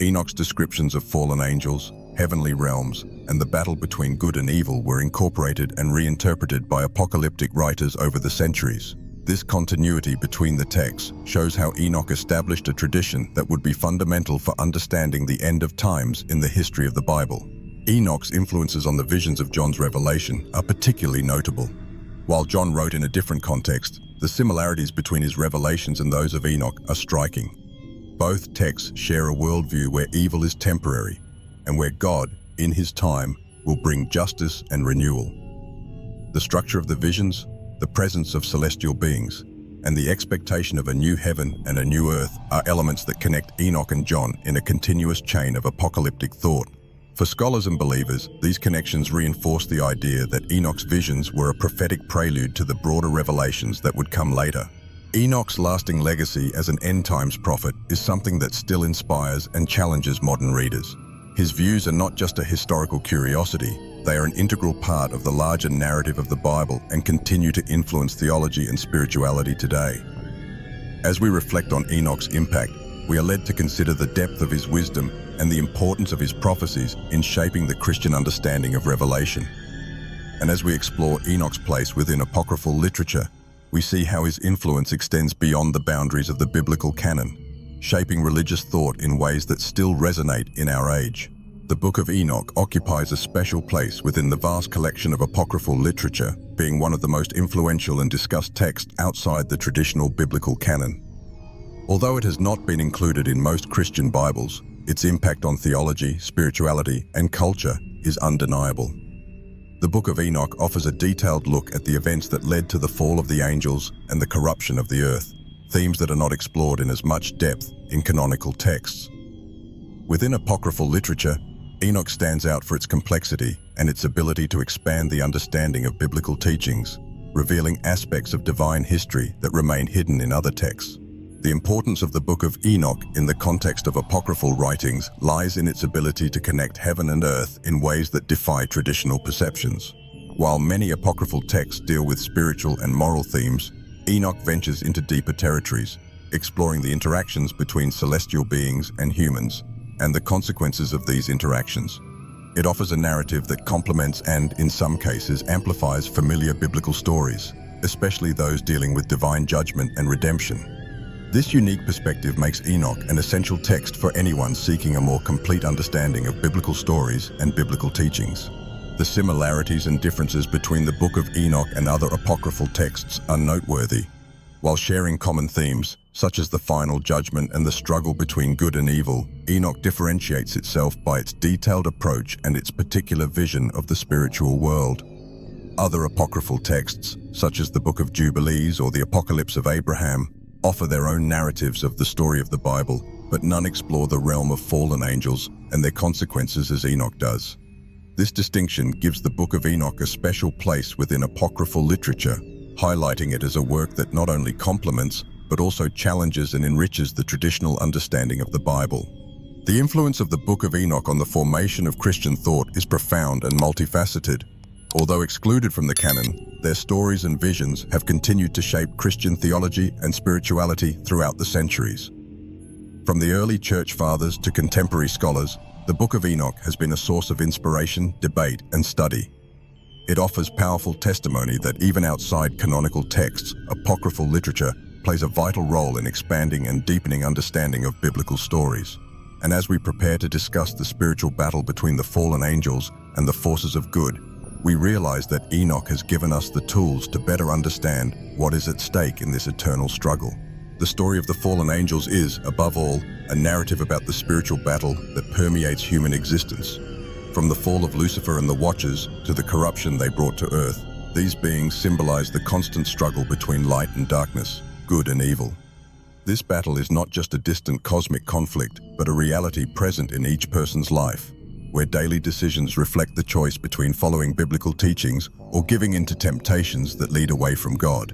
Enoch's descriptions of fallen angels, heavenly realms, and the battle between good and evil were incorporated and reinterpreted by apocalyptic writers over the centuries. This continuity between the texts shows how Enoch established a tradition that would be fundamental for understanding the end of times in the history of the Bible. Enoch's influences on the visions of John's revelation are particularly notable. While John wrote in a different context, the similarities between his revelations and those of Enoch are striking. Both texts share a worldview where evil is temporary, and where God, in his time, will bring justice and renewal. The structure of the visions, the presence of celestial beings, and the expectation of a new heaven and a new earth are elements that connect Enoch and John in a continuous chain of apocalyptic thought. For scholars and believers, these connections reinforce the idea that Enoch's visions were a prophetic prelude to the broader revelations that would come later. Enoch's lasting legacy as an end-times prophet is something that still inspires and challenges modern readers. His views are not just a historical curiosity, they are an integral part of the larger narrative of the Bible and continue to influence theology and spirituality today. As we reflect on Enoch's impact, we are led to consider the depth of his wisdom and the importance of his prophecies in shaping the Christian understanding of Revelation. And as we explore Enoch's place within apocryphal literature, we see how his influence extends beyond the boundaries of the biblical canon, shaping religious thought in ways that still resonate in our age. The Book of Enoch occupies a special place within the vast collection of apocryphal literature, being one of the most influential and discussed texts outside the traditional biblical canon. Although it has not been included in most Christian Bibles, its impact on theology, spirituality, and culture is undeniable. The Book of Enoch offers a detailed look at the events that led to the fall of the angels and the corruption of the earth, themes that are not explored in as much depth in canonical texts. Within apocryphal literature, Enoch stands out for its complexity and its ability to expand the understanding of biblical teachings, revealing aspects of divine history that remain hidden in other texts. The importance of the Book of Enoch in the context of apocryphal writings lies in its ability to connect heaven and earth in ways that defy traditional perceptions. While many apocryphal texts deal with spiritual and moral themes, Enoch ventures into deeper territories, exploring the interactions between celestial beings and humans, and the consequences of these interactions. It offers a narrative that complements and, in some cases, amplifies familiar biblical stories, especially those dealing with divine judgment and redemption. This unique perspective makes Enoch an essential text for anyone seeking a more complete understanding of biblical stories and biblical teachings. The similarities and differences between the Book of Enoch and other apocryphal texts are noteworthy. While sharing common themes, such as the final judgment and the struggle between good and evil, Enoch differentiates itself by its detailed approach and its particular vision of the spiritual world. Other apocryphal texts, such as the Book of Jubilees or the Apocalypse of Abraham, offer their own narratives of the story of the Bible, but none explore the realm of fallen angels and their consequences as Enoch does. This distinction gives the Book of Enoch a special place within apocryphal literature, highlighting it as a work that not only complements, but also challenges and enriches the traditional understanding of the Bible. The influence of the Book of Enoch on the formation of Christian thought is profound and multifaceted. Although excluded from the canon, their stories and visions have continued to shape Christian theology and spirituality throughout the centuries. From the early church fathers to contemporary scholars, the Book of Enoch has been a source of inspiration, debate, and study. It offers powerful testimony that even outside canonical texts, apocryphal literature plays a vital role in expanding and deepening understanding of biblical stories. And as we prepare to discuss the spiritual battle between the fallen angels and the forces of good, we realize that Enoch has given us the tools to better understand what is at stake in this eternal struggle. The story of the fallen angels is, above all, a narrative about the spiritual battle that permeates human existence. From the fall of Lucifer and the Watchers to the corruption they brought to earth, these beings symbolize the constant struggle between light and darkness, good and evil. This battle is not just a distant cosmic conflict, but a reality present in each person's life, where daily decisions reflect the choice between following biblical teachings or giving in to temptations that lead away from God.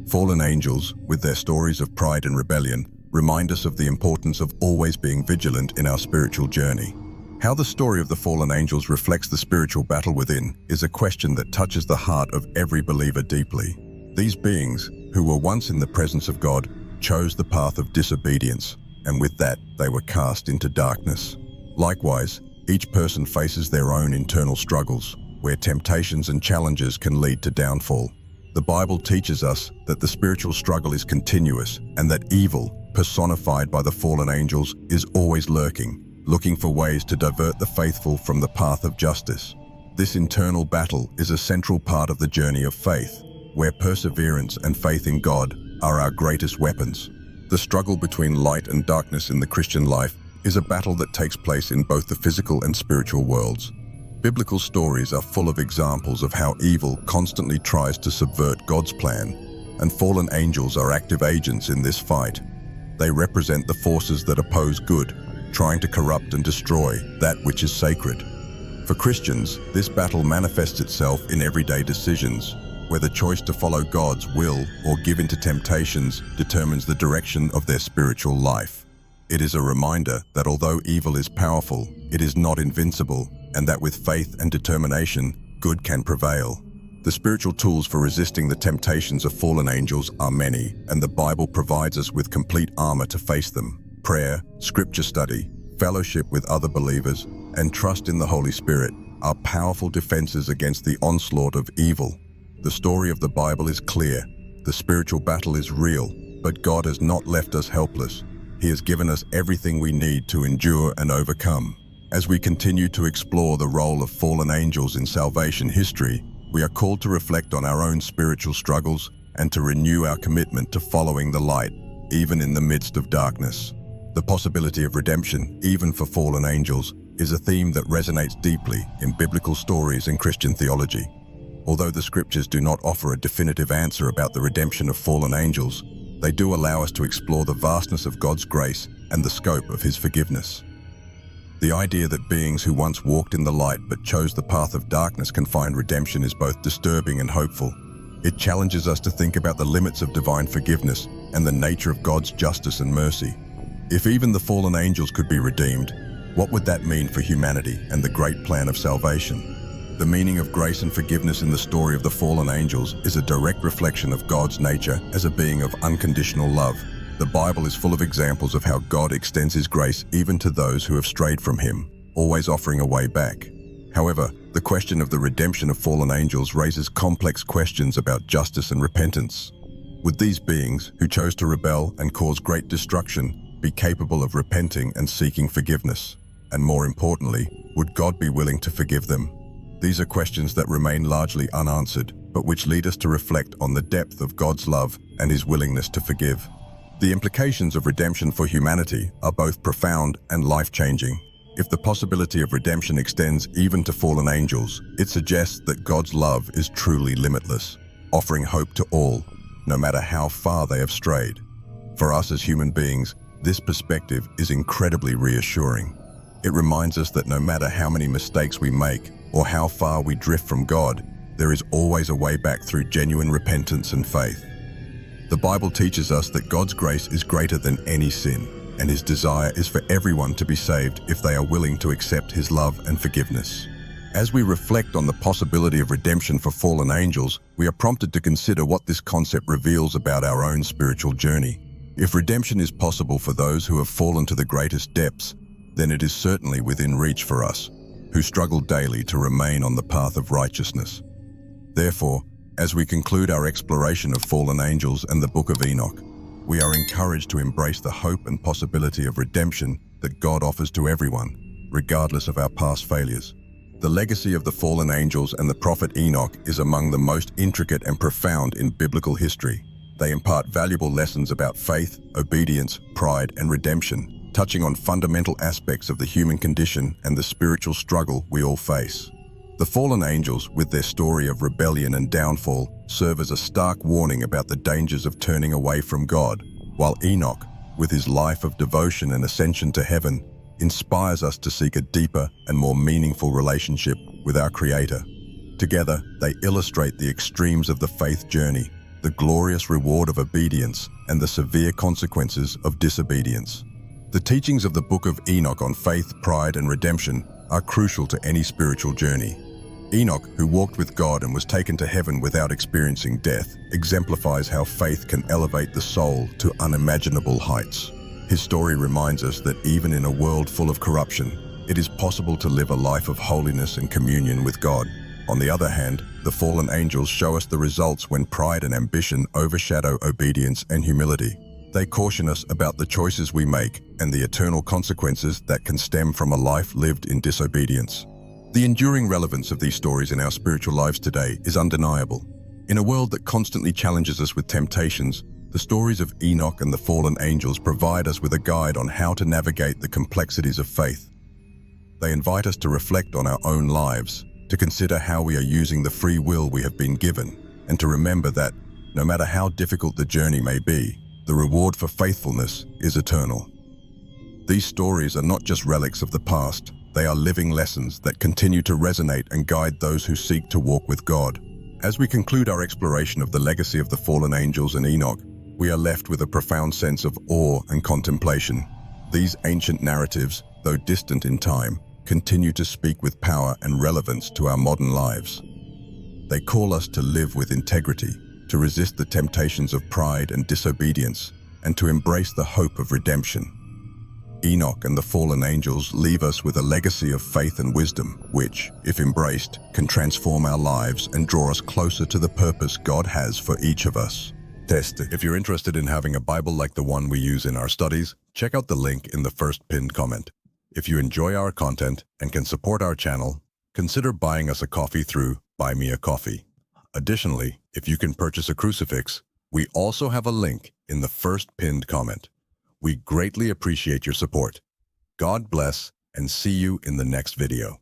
Fallen angels, with their stories of pride and rebellion, remind us of the importance of always being vigilant in our spiritual journey. How the story of the fallen angels reflects the spiritual battle within is a question that touches the heart of every believer deeply. These beings, who were once in the presence of God, chose the path of disobedience, and with that, they were cast into darkness. Likewise, each person faces their own internal struggles, where temptations and challenges can lead to downfall. The Bible teaches us that the spiritual struggle is continuous and that evil, personified by the fallen angels, is always lurking, looking for ways to divert the faithful from the path of justice. This internal battle is a central part of the journey of faith, where perseverance and faith in God are our greatest weapons. The struggle between light and darkness in the Christian life is a battle that takes place in both the physical and spiritual worlds. Biblical stories are full of examples of how evil constantly tries to subvert God's plan, and fallen angels are active agents in this fight. They represent the forces that oppose good, trying to corrupt and destroy that which is sacred. For Christians, this battle manifests itself in everyday decisions, where the choice to follow God's will or give in to temptations determines the direction of their spiritual life. It is a reminder that although evil is powerful, it is not invincible, and that with faith and determination, good can prevail. The spiritual tools for resisting the temptations of fallen angels are many, and the Bible provides us with complete armor to face them. Prayer, scripture study, fellowship with other believers, and trust in the Holy Spirit are powerful defenses against the onslaught of evil. The story of the Bible is clear. The spiritual battle is real, but God has not left us helpless. He has given us everything we need to endure and overcome. As we continue to explore the role of fallen angels in salvation history, we are called to reflect on our own spiritual struggles and to renew our commitment to following the light, even in the midst of darkness. The possibility of redemption, even for fallen angels, is a theme that resonates deeply in biblical stories and Christian theology. Although the scriptures do not offer a definitive answer about the redemption of fallen angels, they do allow us to explore the vastness of God's grace and the scope of His forgiveness. The idea that beings who once walked in the light but chose the path of darkness can find redemption is both disturbing and hopeful. It challenges us to think about the limits of divine forgiveness and the nature of God's justice and mercy. If even the fallen angels could be redeemed, what would that mean for humanity and the great plan of salvation? The meaning of grace and forgiveness in the story of the fallen angels is a direct reflection of God's nature as a being of unconditional love. The Bible is full of examples of how God extends His grace even to those who have strayed from Him, always offering a way back. However, the question of the redemption of fallen angels raises complex questions about justice and repentance. Would these beings, who chose to rebel and cause great destruction, be capable of repenting and seeking forgiveness? And more importantly, would God be willing to forgive them? These are questions that remain largely unanswered, but which lead us to reflect on the depth of God's love and His willingness to forgive. The implications of redemption for humanity are both profound and life-changing. If the possibility of redemption extends even to fallen angels, it suggests that God's love is truly limitless, offering hope to all, no matter how far they have strayed. For us as human beings, this perspective is incredibly reassuring. It reminds us that no matter how many mistakes we make or how far we drift from God, there is always a way back through genuine repentance and faith. The Bible teaches us that God's grace is greater than any sin, and His desire is for everyone to be saved if they are willing to accept His love and forgiveness. As we reflect on the possibility of redemption for fallen angels, we are prompted to consider what this concept reveals about our own spiritual journey. If redemption is possible for those who have fallen to the greatest depths, then it is certainly within reach for us, who struggle daily to remain on the path of righteousness. Therefore, as we conclude our exploration of fallen angels and the Book of Enoch, we are encouraged to embrace the hope and possibility of redemption that God offers to everyone, regardless of our past failures. The legacy of the fallen angels and the prophet Enoch is among the most intricate and profound in biblical history. They impart valuable lessons about faith, obedience, pride, and redemption, touching on fundamental aspects of the human condition and the spiritual struggle we all face. The fallen angels, with their story of rebellion and downfall, serve as a stark warning about the dangers of turning away from God, while Enoch, with his life of devotion and ascension to heaven, inspires us to seek a deeper and more meaningful relationship with our Creator. Together, they illustrate the extremes of the faith journey, the glorious reward of obedience, and the severe consequences of disobedience. The teachings of the Book of Enoch on faith, pride, and redemption are crucial to any spiritual journey. Enoch, who walked with God and was taken to heaven without experiencing death, exemplifies how faith can elevate the soul to unimaginable heights. His story reminds us that even in a world full of corruption, it is possible to live a life of holiness and communion with God. On the other hand, the fallen angels show us the results when pride and ambition overshadow obedience and humility. They caution us about the choices we make and the eternal consequences that can stem from a life lived in disobedience. The enduring relevance of these stories in our spiritual lives today is undeniable. In a world that constantly challenges us with temptations, the stories of Enoch and the fallen angels provide us with a guide on how to navigate the complexities of faith. They invite us to reflect on our own lives, to consider how we are using the free will we have been given, and to remember that, no matter how difficult the journey may be, the reward for faithfulness is eternal. These stories are not just relics of the past, they are living lessons that continue to resonate and guide those who seek to walk with God. As we conclude our exploration of the legacy of the fallen angels and Enoch, we are left with a profound sense of awe and contemplation. These ancient narratives, though distant in time, continue to speak with power and relevance to our modern lives. They call us to live with integrity, to resist the temptations of pride and disobedience, and to embrace the hope of redemption. Enoch and the fallen angels leave us with a legacy of faith and wisdom, which, if embraced, can transform our lives and draw us closer to the purpose God has for each of us. tested. If you're interested in having a Bible like the one we use in our studies, check out the link in the first pinned comment. If you enjoy our content and can support our channel, consider buying us a coffee through Buy Me a Coffee. Additionally, if you can purchase a crucifix, we also have a link in the first pinned comment. We greatly appreciate your support. God bless and see you in the next video.